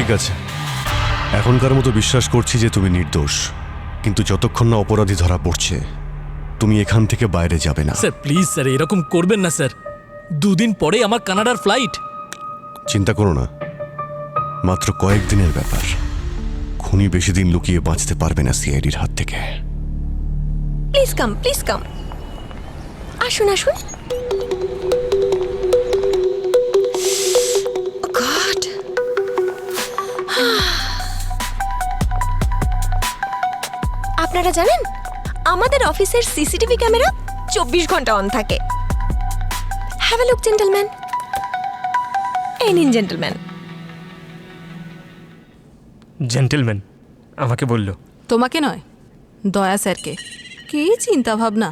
ঠিক আছে, এখনকার মতো বিশ্বাস করছি যে তুমি নির্দোষ, কিন্তু যতক্ষণ না অপরাধী ধরা পড়ছে তুমি এখান থেকে বাইরে যাবে না। স্যার প্লিজ স্যার এরকম করবেন না স্যার, 2 দিন পরে আমার কানাডার ফ্লাইট। চিন্তা করো না, মাত্র কয়েকদিনের ব্যাপার। খুনি বেশি দিন লুকিয়ে বাঁচতে পারবে না সিআইডির হাত থেকে। প্লিজ কাম আসুন আসুন। গড, আপনারা জানেন আমাদের অফিসের সিসিটিভি ক্যামেরা 24 ঘন্টা অন থাকে। Have a look gentleman. এই নিন জেন্টলম্যান। জেন্টলম্যান আমাকে বলল। তোমাকে নয়, দয়া স্যারকে। কি চিন্তা ভাবনা।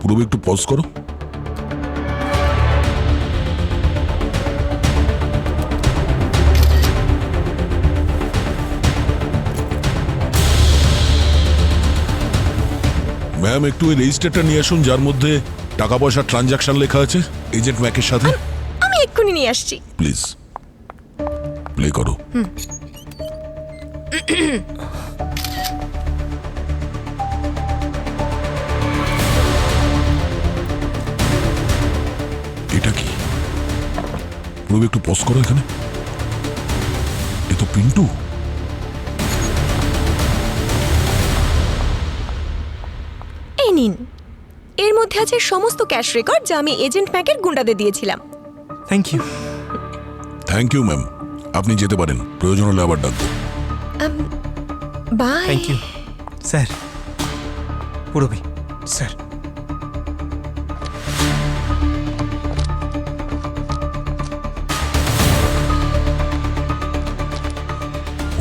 পুরো একটু পজ করো। ম্যাম একটু ওই রেজিস্টারটা নিয়ে আসুন যার মধ্যে টাকা পয়সা ট্রানজাকশন লেখা আছে এজেন্ট ম্যাকের সাথে। আমি এক্ষুনি নিয়ে আসছি। প্লিজ প্লে করো। এটা কি? রবি একটু পজ করো এখানে। এ তো পিন্টু। এই নিন, এর মধ্যে আছে সমস্ত ক্যাশ রেকর্ড যা আমি এজেন্ট ম্যাকের গুন্ডাদের দিয়েছিলাম। Thank you. Thank you ma'am, আপনি যেতে পারেন, প্রয়োজন হলে আবার ডাকবো। Bye. Thank you sir. Purabi sir.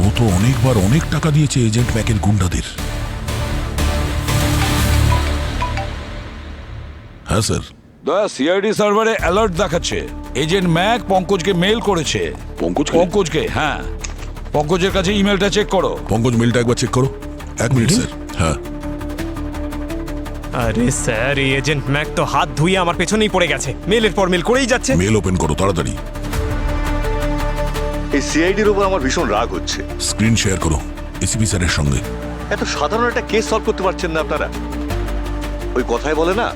ও তো অনেকবার অনেক টাকা দিয়েছে এজেন্ট ম্যাকের গুন্ডাদের। হ্যাঁ স্যার। দয়া সিআইডি সার্ভারে অ্যালার্ট দেখাচ্ছে এজেন্ট ম্যাক পঙ্কজকে মেল করেছে। পঙ্কজকে? হ্যাঁ, পঙ্কজের কাছে ইমেলটা চেক করো। পঙ্কজ মেলটা একবার চেক করো। 1 মিনিট স্যার। হ্যাঁ। আরে স্যার, এই এজেন্ট ম্যাক তো হাত ধুয়ে আমার পেছনেই পড়ে গেছে, মেলের পর মেল করেই যাচ্ছে। মেল ওপেন করো তাড়াতাড়ি। এই সিআইডির উপর আমার ভীষণ রাগ হচ্ছে। স্ক্রিন শেয়ার করো এসিপি স্যারের সঙ্গে। এত সাধারণ একটা কেস সলভ করতে পারছেন না আপনারা। ওই কথায় বলে না,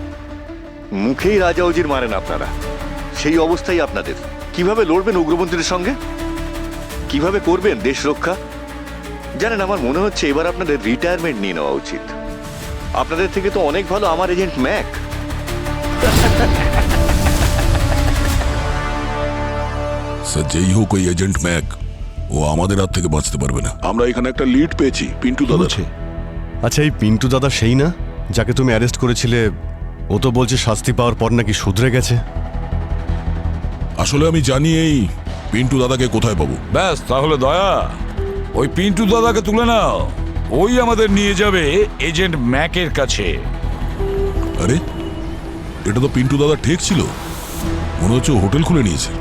মুখেই রাজা উজির মারেন আপনারা। সেই অবস্থাই আপনাদের। কিভাবে লড়বেন উগ্রপন্থীদের সঙ্গে? কিভাবে করবেন দেশ রক্ষা? জানেন, আমার মনে হচ্ছে এবার আপনাদের রিটায়ারমেন্ট নিয়ে নেওয়া উচিত। আপনাদের থেকে তো অনেক ভালো আমার এজেন্ট ম্যাক। স্যার যেই হোক ওই এজেন্ট ম্যাক ও আমাদের হাত থেকে বাঁচতে পারবে না। আমরা এখানে একটা লিড পেয়েছি পিন্টু দাদা। আচ্ছা, এই পিন্টু দাদা সেই না যাকে তুমি অ্যারেস্ট করেছিলে? ও তো বলছে শাস্তি পাওয়ার পর নাকি শুধরে গেছে। আসলে আমি জানি এই পিন্টু দাদাকে কোথায় পাবো। ব্যাস, তাহলে দয়া ওই পিন্টু দাদাকে তুলে নাও। ওই আমাদের নিয়ে যাবে এজেন্ট ম্যাকের কাছে। আরে এটা তো পিন্টু দাদা ঠিক ছিল, মনে হচ্ছে হোটেল খুলে নিয়েছে।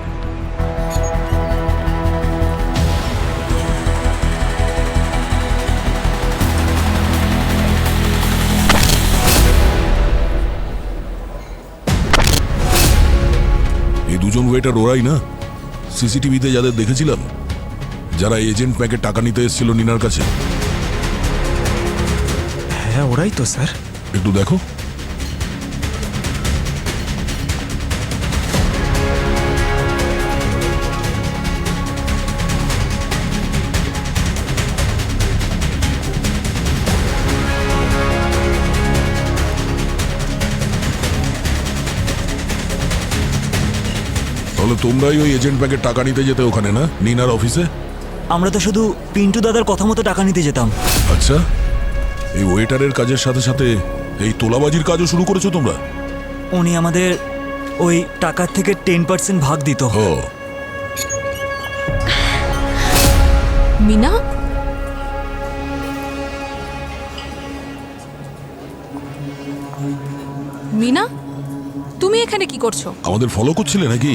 এই দুজন ওয়েটার ওরাই না সিসিটিভিতে যাদের দেখেছিলাম, যারা এজেন্ট ম্যাকে টাকা নিতে এসেছিল নিনার কাছে? হ্যাঁ ওরাই তো স্যার। একটু দেখো। তাহলে তোমরাই ওই এজেন্ট ব্যাগের টাকা নিতে যেতে ওখানে না, নিনার অফিসে? আমরা তো শুধু পিন্টু দাদার কথা মতো টাকা নিতে যেতাম। আচ্ছা, এই ওয়েটারের কাজের সাথে সাথে এই তোলাবাজির কাজও শুরু করেছো তোমরা? উনি আমাদের ওই টাকার থেকে 10% ভাগ দিত। ও মিনা, মিনা তুমি এখানে কি করছো? আমাদের ফলো করছিলে নাকি?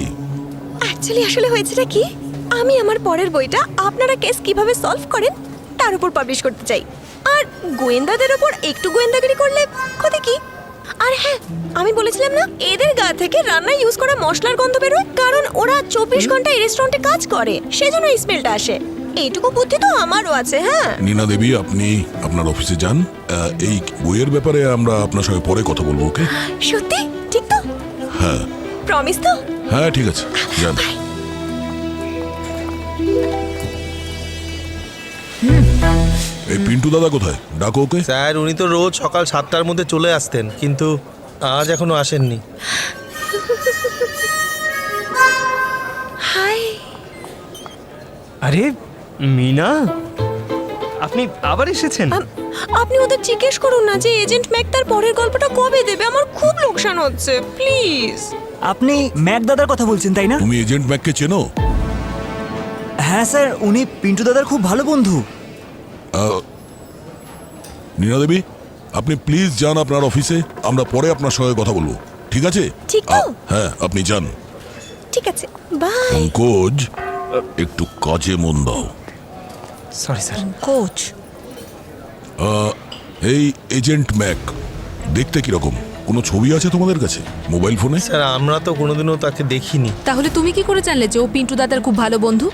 অ্যাকচুয়ালি আসলে হয়েছেটা কি, আমি আমার পরের বইটা আপনারা কেস কিভাবে সলভ করেন তার উপর পাবলিশ করতে চাই। আর গোয়েন্দাদের উপর একটু গোয়েন্দাগিরি করলে ক্ষতি কি? আর হ্যাঁ, আমি বলেছিলাম না এদের গা থেকে রান্নায় ইউজ করা মশলার গন্ধ বেরোয়, কারণ ওরা 24 ঘন্টা এই রেস্টুরেন্টে কাজ করে, সেজন্য এই স্মেলটা আসে। এইটুকু বুদ্ধি তো আমারও আছে। হ্যাঁ নীনা দেবী, আপনি আপনার অফিসে যান। এই বইয়ের ব্যাপারে আমরা আপনার সঙ্গে পরে কথা বলবো, ওকে? সত্যি ঠিক তো? হ্যাঁ প্রমিস তো? হ্যাঁ ঠিক আছে, যান। এই পিন্টু দাদা কোথায়? ডাকো ওকে। স্যার উনি তো রোজ সকাল 7টার মধ্যে চলে আসতেন, কিন্তু আজ এখনো আসেননি। হাই। আরে মিনা, আপনি আবার এসেছেন? আপনি ওদের জিজ্ঞেস করুন না যে এজেন্ট ম্যাক তার পরের গল্পটা কবে দেবে, আমার খুব লোকসান হচ্ছে, প্লিজ। আপনি ম্যাক দাদার কথা বলছেন তাই না? তুমি এজেন্ট ম্যাককে চেনো? হ্যাঁ স্যার, উনি পিন্টু দাদার খুব ভালো বন্ধু। নীনা দেবী, আপনি প্লিজ যান আপনার অফিসে, আমরা পরে আপনার সঙ্গে কথা বলবো, ঠিক আছে? ঠিক তো? হ্যাঁ আপনি যান। ঠিক আছে, বাই। পঙ্কজ, একটু কাজে মন দাও। Sorry sir. কোচ, এই এজেন্ট ম্যাক দেখতে কিরকম? কোনো ছবি আছে তোমাদের কাছে মোবাইল ফোনে? স্যার আমরা তো কোনোদিনও তাকে দেখিনি। তাহলে তুমি কি করে জানলে যে ও পিন্টু দাদার খুব ভালো বন্ধু?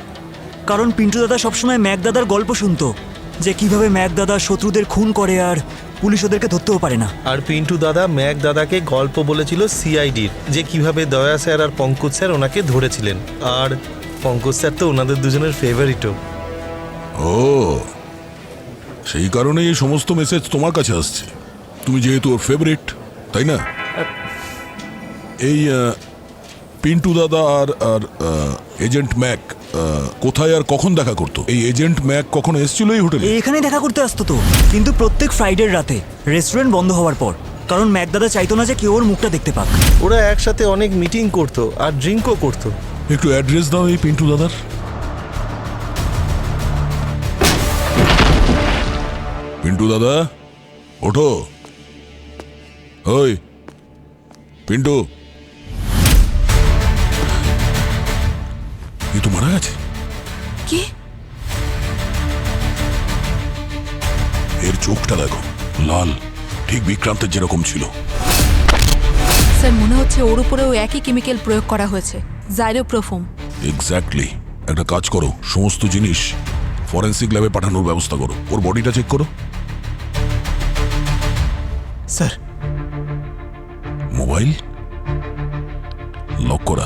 কারণ পিন্টু দাদা সবসময় ম্যাক দাদার গল্প শুনতো, যে কিভাবে ম্যাক দাদা শত্রুদের খুন করে আর পুলিশ ওদেরকে ধরতেও পারে না। আর পিন্টু দাদা ম্যাক দাদাকে গল্প বলেছিল সিআইডির, যে কিভাবে দয়া স্যার আর পঙ্কজ স্যার ওনাকে ধরেছিলেন। আর পঙ্কজ স্যার তো ওনাদের দুজনের ফেভারিটও। ও, সেই কারণেই এই সমস্ত মেসেজ তোমার কাছে আসছে, তুমি যেহেতু ওর ফেভারিট, তাই না? এই পিন্টু দাদা আর আর এজেন্ট ম্যাক কোথায় আর কখন দেখা করতো? এই এজেন্ট ম্যাক কখন এসেছিল এই হোটেলে? এখানে দেখা করতে আসতো তো, কিন্তু প্রত্যেক ফ্রাইডের রাতে রেস্টুরেন্ট বন্ধ হওয়ার পর, কারণ ম্যাক দাদা চাইতো না যে কেউ ওর মুখটা দেখতে পাক। ওরা একসাথে অনেক মিটিং করতো আর ড্রিঙ্কও করতো। একটু অ্যাড্রেস দাও এই পিন্টু দাদার। পিন্টু দাদা ওঠো। ওই পিন্টু, এ তো মারা গেছে। কি? এর চোখটা দেখো, লাল, ঠিক বিক্রান্তের যেরকম ছিল। স্যার মনে হচ্ছে ওর উপরেও একই কেমিক্যাল প্রয়োগ করা হয়েছে, জাইরোপ্রোফোম। এক্স্যাক্টলি। একটা কাজ করো, সমস্ত জিনিস ফরেন্সিক ল্যাবে পাঠানোর ব্যবস্থা করো, ওর বডিটা চেক করো। স্যার মোবাইল লক করা।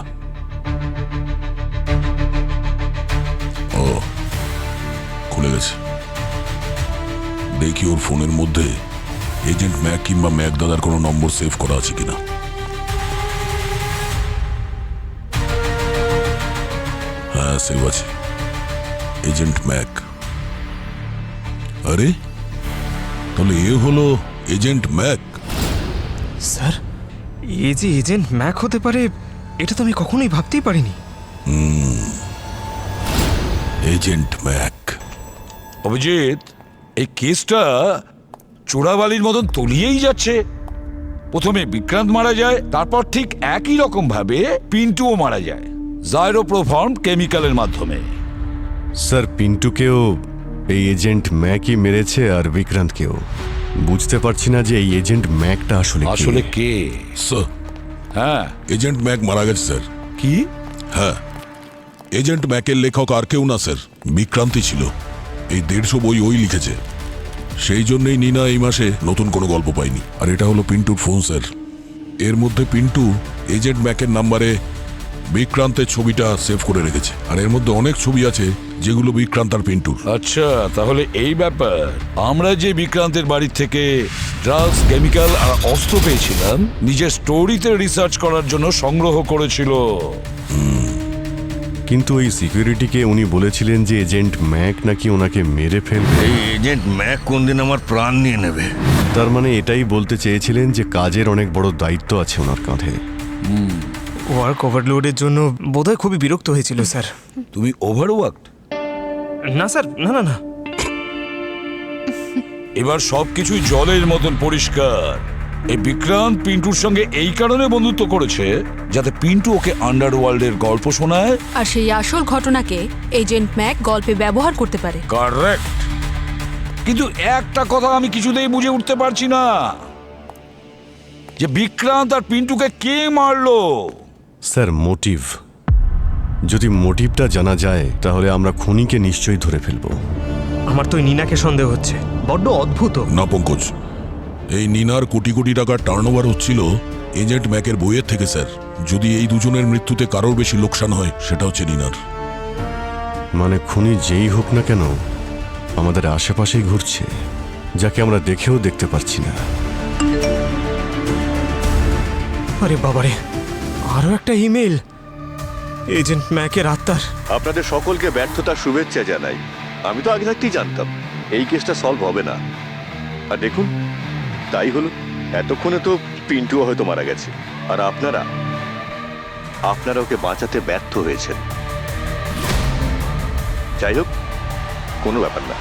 ও, খুলে গেছে। দেখি ওর ফোনের মধ্যে এজেন্ট ম্যাক কিংবা ম্যাক দাদার কোনো নম্বর সেভ করা আছে কিনা। হ্যাঁ সেভ আছে, এজেন্ট ম্যাক। আরে তাহলে এ হলো এজেন্ট ম্যাক। স্যার, এই যে এজেন্ট ম্যাক হতে পারে এটা তো আমি কখনোই ভাবতেই পারিনি। Agent Mac. অভিজিৎ, এই কেসটা চোরাবালির মতন তলিয়েই যাচ্ছে। প্রথমে বিক্রান্ত মারা যায়, তারপর ঠিক একই রকম ভাবে পিন্টুও মারা যায় জাইরোপ্রোফর্ম কেমিক্যালের মাধ্যমে। স্যার পিন্টুকেও এই এজেন্ট ম্যাকই মেরেছে আর বিক্রান্তকেও। বুঝতে পারছি না যে এই এজেন্ট ম্যাকটা আসলে কে। স্যার, হ্যাঁ এজেন্ট ম্যাক মারা গেছে স্যার। কি? হ্যাঁ, এজেন্ট ম্যাকের লেখক আর কেউ না স্যার, বিক্রান্তি ছিল। এই 150 বই ওই লিখেছে, সেই জন্যই নীনা এই মাসে নতুন কোনো গল্প পায়নি। আর এটা হলো পিন্টুর ফোন স্যার। এর মধ্যে পিন্টু এজেন্ট ম্যাকের নাম্বারে বিক্রান্তের ছবিটা সেভ করে রেখেছে, আর এর মধ্যে অনেক ছবি আছে যেগুলো বিক্রান্ত আর পিন্টুর। আচ্ছা, তাহলে এই ব্যাপার। আমরা যে বিক্রান্তের বাড়ি থেকে ড্রাগস, কেমিক্যাল আর অস্ত্র পেয়েছিলাম, নিজের স্টোরিতে রিসার্চ করার জন্য সংগ্রহ করেছিল। কিন্তু ওই সিকিউরিটিকে উনি বলেছিলেন যে এজেন্ট ম্যাক নাকি ওনাকে মেরে ফেলবে। এই এজেন্ট ম্যাক কোনদিন আমার প্রাণ নিয়ে নেবে। তার মানে এটাই বলতে চেয়েছিলেন যে কাজের অনেক বড় দায়িত্ব আছে ওনার কাঁধে। ওয়ার্ক ওভারলোডের জন্য বোধহয় খুবই বিরক্ত হয়েছিল স্যার। তুমি ওভারওয়ার্কড? না স্যার, না না না। এবার সবকিছুই জলের মতন পরিষ্কার। এই বিক্রান্ত পিন্টুর সঙ্গে এই কারণে বন্ধুত্ব করেছে যাতে পিন্টু ওকে আন্ডারওয়ার্ল্ডের গল্প শোনায়, আর সেই আসল ঘটনাকে এজেন্ট ম্যাক গল্পে ব্যবহার করতে পারে। কারেক্ট। কিন্তু একটা কথা আমি কিছুতেই বুঝে উঠতে পারছি না, যে বিক্রান্ত আর পিন্টুকে কে মারলো। স্যার মোটিভ, যদি মোটিভটা জানা যায় তাহলে আমরা খুনিকে নিশ্চয়ই ধরে ফেলবো। আমার তো নিনাকে সন্দেহ হচ্ছে, বড্ড অদ্ভুত। না পঙ্কজ, এই নিনার কোটি কোটি টাকার টার্নওভার হচ্ছিল এজেন্ট ম্যাকের বইয়ের থেকে স্যার। যদি এই দুজনের মৃত্যুতে কারোর বেশি লোকসান হয় সেটা হচ্ছে নিনার। মানে খুনি যেই হোক না কেন আমাদের আশেপাশেই ঘুরছে, যাকে আমরা দেখেও দেখতে পারছি না। আরে বাবারে, আরো একটা ইমেল এজেন্ট ম্যাকের আত্মার। আপনাদের সকলকে ব্যর্থতার শুভেচ্ছা জানাই। আমি তো আগে থাকতেই জানতাম এই কেসটা সলভ হবে না, আর দেখুন তাই হলো। এতক্ষণে তো পিন্টুও হয়তো মারা গেছে, আর আপনারা ওকে বাঁচাতে ব্যর্থ হয়েছেন। যাই হোক, কোনো ব্যাপার না।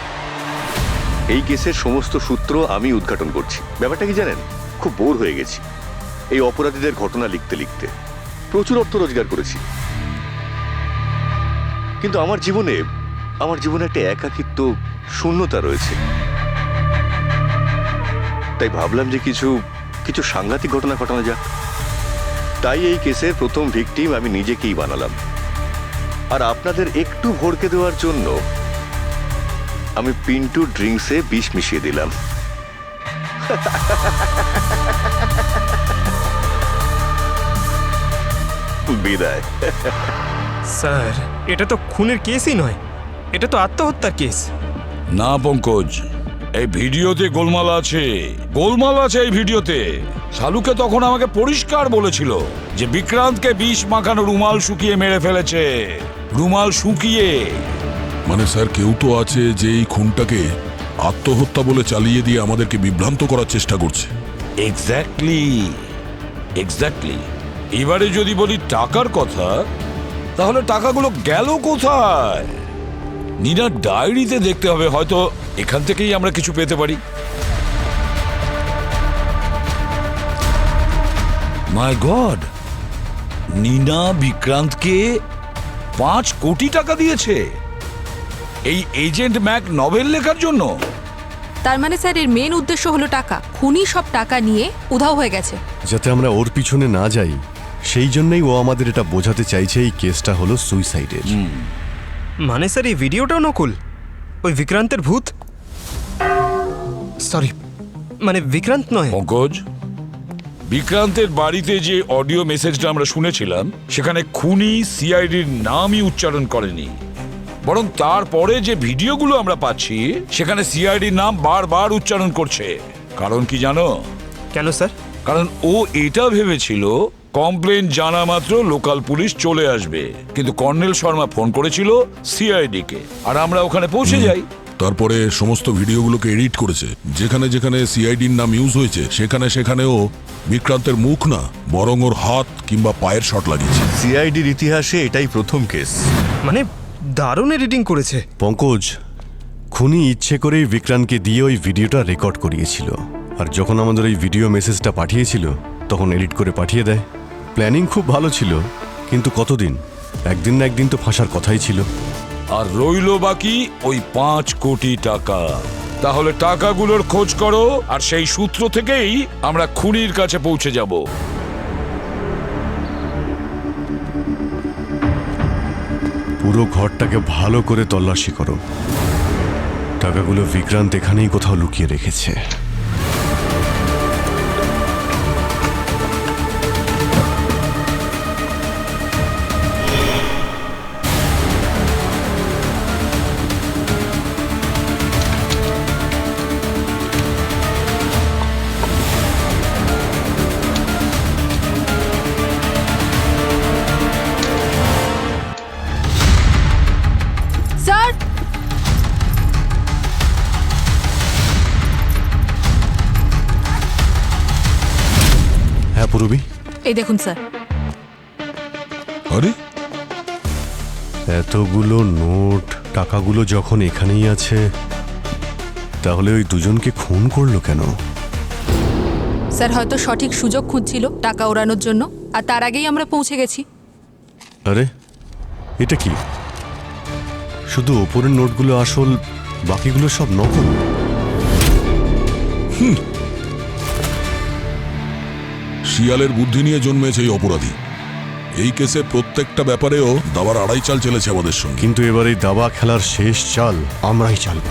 এই কেসের সমস্ত সূত্র আমি উদ্ঘাটন করছি। ব্যাপারটা কি জানেন, খুব বোর হয়ে গেছি এই অপরাধীদের ঘটনা লিখতে লিখতে। প্রচুর অর্থ রোজগার করেছি, কিন্তু আমার জীবনে একটা একাকিত্ব, শূন্যতা রয়েছে। তাই ভাবলাম যে কিছু সাংঘাতিক ঘটনা ঘটানো যাক। তাই এই কেসের প্রথম ভিকটিম আমি নিজেকেই বানালাম, আর আপনাদের একটু ভড়কে দেওয়ার জন্য আমি পিন্টু ড্রিঙ্কসে বিষ মিশিয়ে দিলাম। বিদায়। স্যার, এটা তো খুনের কেসই নয়, এটা তো আত্মহত্যার কেস। না পঙ্কজ, এই ভিডিওতে গোলমাল আছে, এই ভিডিওতে। শালুকে তখন আমাকে পরিষ্কার বলেছিল যে বিক্রান্তকে বিষ মাখানো রুমাল শুকিয়ে মেরে ফেলেছে। রুমাল শুকিয়ে। মানে স্যার, কেউ তো আছে যে এই খুনটাকে আত্মহত্যা বলে চালিয়ে দিয়ে আমাদেরকে বিভ্রান্ত করার চেষ্টা করছে। এক্স্যাক্টলি। এবারে যদি বলি টাকার কথা, তাহলে টাকাগুলো গেল কোথায়? নিনার ডায়েরিতে দেখতে হবে, হয়তো এখান থেকেই আমরা কিছু পেতে পারি। মাই গড, নিনা বিক্রান্তকে 5 কোটি টাকা দিয়েছে এই এজেন্ট ম্যাক নভেল লেখার জন্য। তার মানে স্যার এর মেন উদ্দেশ্য হলো টাকা। খুনি সব টাকা নিয়ে উধাও হয়ে গেছে। যাতে আমরা ওর পিছনে না যাই সেই জন্যই ও আমাদের এটা বোঝাতে চাইছে এই কেসটা হলো সুইসাইডের। মানে স্যার এই ভিডিওটাও নকল? ওই বিক্রান্তের ভূত, সরি মানে বিক্রান্ত নয়। পঙ্কজ, বিক্রান্তের বাড়িতে যে অডিও মেসেজটা আমরা শুনেছিলাম সেখানে খুনি সিআইডির নামই উচ্চারণ করেনি, বরং তারপরে যে ভিডিওগুলো আমরা পাচ্ছি সেখানে সিআইডির নাম বারবার উচ্চারণ করছে। কারণ কি জানো? কেন স্যার? কারণ ও এটা ভেবেছিল কমপ্লেন জানা মাত্র লোকাল পুলিশ চলে আসবে, কিন্তু কর্নেল শর্মা ফোন করেছিল সিআইডি কে, আর আমরা ওখানে পৌঁছে যাই। তারপরে সমস্ত ভিডিওগুলোকে এডিট করেছে, যেখানে যেখানে সিআইডির নাম ইউজ হয়েছে সেখানেও বিক্রান্তের মুখ না, বরং ওর হাত কিংবা পায়ের শট লাগিয়েছে। সিআইডির ইতিহাসে এটাই প্রথম কেস। মানে দারুণ এডিটিং করেছে। পঙ্কজ, খুনি ইচ্ছে করেই বিক্রান্তকে দিয়ে ওই ভিডিওটা রেকর্ড করিয়েছিল, আর যখন আমাদের ওই ভিডিও মেসেজটা পাঠিয়েছিল তখন এডিট করে পাঠিয়ে দেয়। প্ল্যানিং খুব ভালো ছিল, কিন্তু কতদিন? একদিন না একদিন তো ফাঁসার কথাই ছিল। আর রইল বাকি ওই 5 কোটি টাকা। তাহলে টাকাগুলোর খোঁজ করো, আর সেই সূত্র থেকেই আমরা খুনির কাছে পৌঁছে যাব। পুরো ঘরটাকে ভালো করে তল্লাশি করো। টাকাগুলো বিক্রান্ত এখানেই কোথাও লুকিয়ে রেখেছে। স্যার, হ্যাঁ পূরবী, এই দেখুন স্যার। আরে এতগুলো নোট, টাকাগুলো যখন এখানেই আছে, তাহলে ওই দুজনকে খুন করলো কেন? স্যার হয়তো সঠিক সুযোগ খুঁজছিল টাকা ওড়ানোর জন্য, আর তার আগেই আমরা পৌঁছে গেছি। আরে এটা কি? শুধু ওপরের নোটগুলো আসল, বাকিগুলো সব নকল। শিয়ালের বুদ্ধি নিয়ে জন্মেছে এই অপরাধী। এই কেসে প্রত্যেকটা ব্যাপারেও দাবার আড়াই চাল চলেছে আমাদের সঙ্গে। কিন্তু এবার এই দাবা খেলার শেষ চাল আমরাই চালব।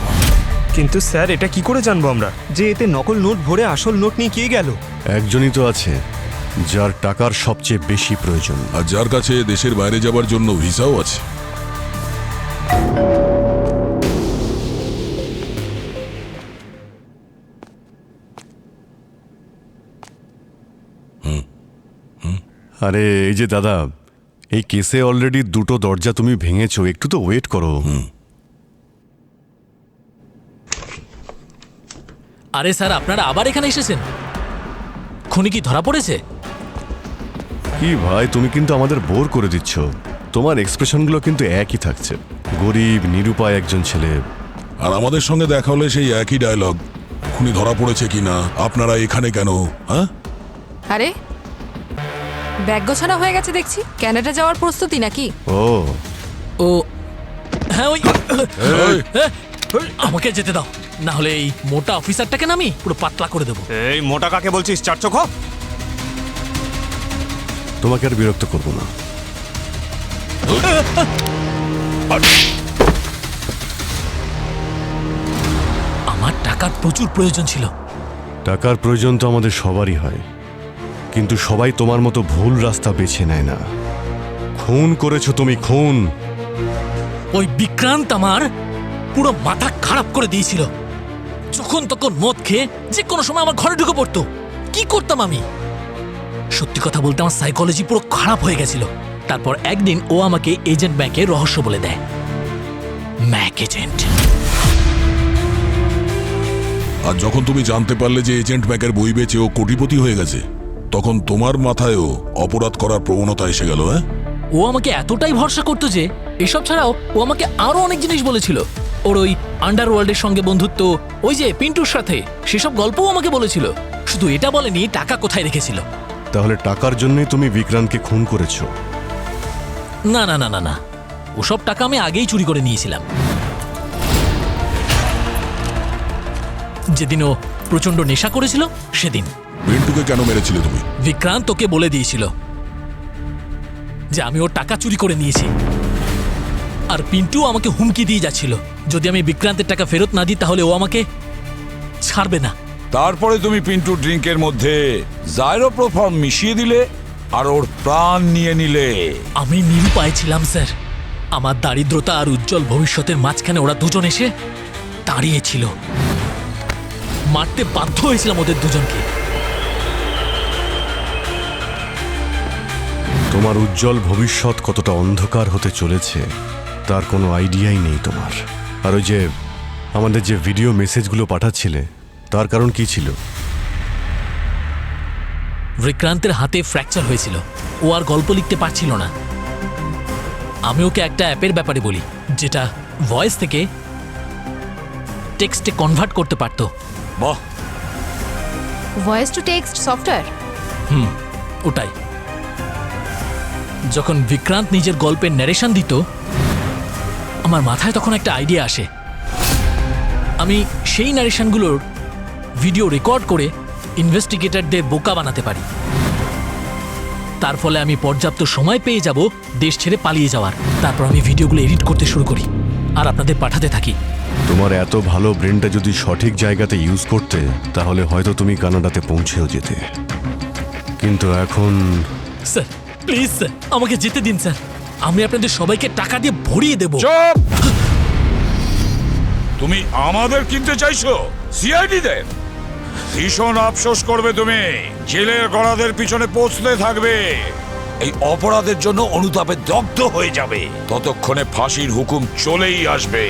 কিন্তু স্যার এটা কি করে জানবো আমরা যে এতে নকল নোট ভরে আসল নোট নিয়ে কে গেল? একজনই তো আছে যার টাকার সবচেয়ে বেশি প্রয়োজন, আর যার কাছে দেশের বাইরে যাবার জন্য ভিসাও আছে। আরে এই যে দাদা, এই কেসে অলরেডি 2টো দরজা তুমি ভেঙেছো, একটু তো ওয়েট করো। আরে স্যার, আপনারা আবার এখানে এসেছেন? খুনি কি ধরা পড়েছে? কি ভাই, তুমি কিন্তু আমাদের বোর করে দিচ্ছ। তোমার এক্সপ্রেশনগুলো কিন্তু একই থাকছে, গরিব নিরুপায় একজন ছেলে। আর আমাদের সঙ্গে দেখা হলে সেই একই ডায়লগ, খুনি ধরা পড়েছে কিনা, আপনারা এখানে কেন? হ্যাঁ, আরে ব্যাগ গোছানো হয়ে গেছে দেখছি। কানাডা যাওয়ার প্রস্তুতি নাকি? ও হ্যাঁ, ওই আমাকে যেতে দাও, না হলে এই মোটা অফিসারটাকে না আমি পুরো পাতলা করে দেবো। এই মোটা কাকে বলছিস, চার চোখ? তোমাকে আর বিরক্ত করবো না। আমার টাকার প্রচুর প্রয়োজন ছিল। টাকার প্রয়োজন তো আমাদের সবারই হয়, কিন্তু সবাই তোমার মতো ভুল রাস্তা বেছে নেয় না। খুন করেছো তুমি, খুন। ওই বিক্রান্ত আমার পুরো মাথা খারাপ করে দিয়েছিল। যখন তখন মদ খেয়ে যে কোনো সময় আমার ঘরে ঢুকে পড়তো। কি করতাম আমি? সত্যি কথা বলতে আমার সাইকোলজি পুরো খারাপ হয়ে গেছিল। তারপর একদিন ও আমাকে এজেন্ট ব্যাংকের রহস্য বলে দেয়। Mac agent. আর যখন তুমি জানতে পারলে যে এজেন্ট ব্যাংকের বই বেচে ও কোটিপতি হয়ে গেছে, তখন তোমার মাথায়ও অপরাধ করার প্রবণতা এসে গেল। হ্যাঁ, ও আমাকে এতটাই ভরসা করতো যে এসব ছাড়াও ও আমাকে আরো অনেক জিনিস বলেছিল। ওর ওই আন্ডারওয়ার্ল্ডের সঙ্গে বন্ধুত্ব, ওই যে পিন্টুর সাথে, সেসব গল্পও আমাকে বলেছিল। শুধু এটা বলেনি টাকা কোথায় রেখেছিল। তাহলে টাকার জন্যই তুমি বিক্রান্তকে খুন করেছো? না না না না না, ওসব টাকা আমি আগেই চুরি করে নিয়েছিলাম। যেদিন ও প্রচন্ড নেশা করেছিল সেদিন। পিন্টুকে কেন মেরেছিলে তুমি? বিক্রান্ত ওকে বলে দিয়েছিল যে আমি ওর টাকা চুরি করে নিয়েছি। আর পিন্টু আমাকে হুমকি দিয়ে যাচ্ছিল, যদি আমি বিক্রান্তের টাকা ফেরত না দিই তাহলে ও আমাকে ছাড়বে না। তারপরে তুমি পিন্টু ড্রিঙ্কের মধ্যে জাইরোপ্রোফর্ম মিশিয়ে দিলে আর ওর প্রাণ নিয়ে নিলে। আমি নিরুপায় ছিলাম স্যার। আমার দারিদ্রতা আর উজ্জ্বল ভবিষ্যতের মাঝখানে ওরা দুজন এসে দাঁড়িয়েছিল। মারতে বাধ্য হয়েছিলাম ওদের দুজনকে। তোমার উজ্জ্বল ভবিষ্যৎ কতটা অন্ধকার হতে চলেছে তার কোনো আইডিয়াই নেই তোমার। আর ওই যে আমাদের যে ভিডিও মেসেজগুলো পাঠাচ্ছিলে, তার কারণ কি ছিল? বিক্রান্তের হাতে ফ্র্যাকচার হয়েছিল, ও আর গল্প লিখতে পারছিল না। আমি ওকে একটা অ্যাপের ব্যাপারে বলি, যেটা ভয়েস থেকে টেক্সটে কনভার্ট করতে পারত। বাহ, ভয়েস টু টেক্সট সফটওয়্যার? ওটাই। যখন বিক্রান্ত নিজের গল্পের ন্যারেশন দিত, আমার মাথায় তখন একটা আইডিয়া আসে। আমি সেই ন্যারেশনগুলোর ভিডিও রেকর্ড করে ইনভেস্টিগেটরদের বোকা বানাতে পারি। তার ফলে আমি পর্যাপ্ত সময় পেয়ে যাব দেশ ছেড়ে পালিয়ে যাওয়ার। তারপর আমি ভিডিওগুলো এডিট করতে শুরু করি আর আপনাদের পাঠাতে থাকি। তোমার এত ভালো ব্রেনটা যদি সঠিক জায়গাতে ইউজ করতে, তাহলে হয়তো তুমি কানাডাতে পৌঁছেও যেতে। কিন্তু এখন স্যার প্লিজ স্যার, আমাকে যেতে দিন স্যার। আমি আপনাদের সবাইকে টাকা দিয়ে ভরিয়ে দেব। চুপ! তুমি আমাদের কিনতে চাইছো সিআইডিদের? ভীষণ আফসোস করবে তুমি। জেলের গড়াদের পিছনে পৌঁছতে থাকবে। এই অপরাধের জন্য অনুতাপে দগ্ধ হয়ে যাবে। ততক্ষণে ফাঁসির হুকুম চলেই আসবে।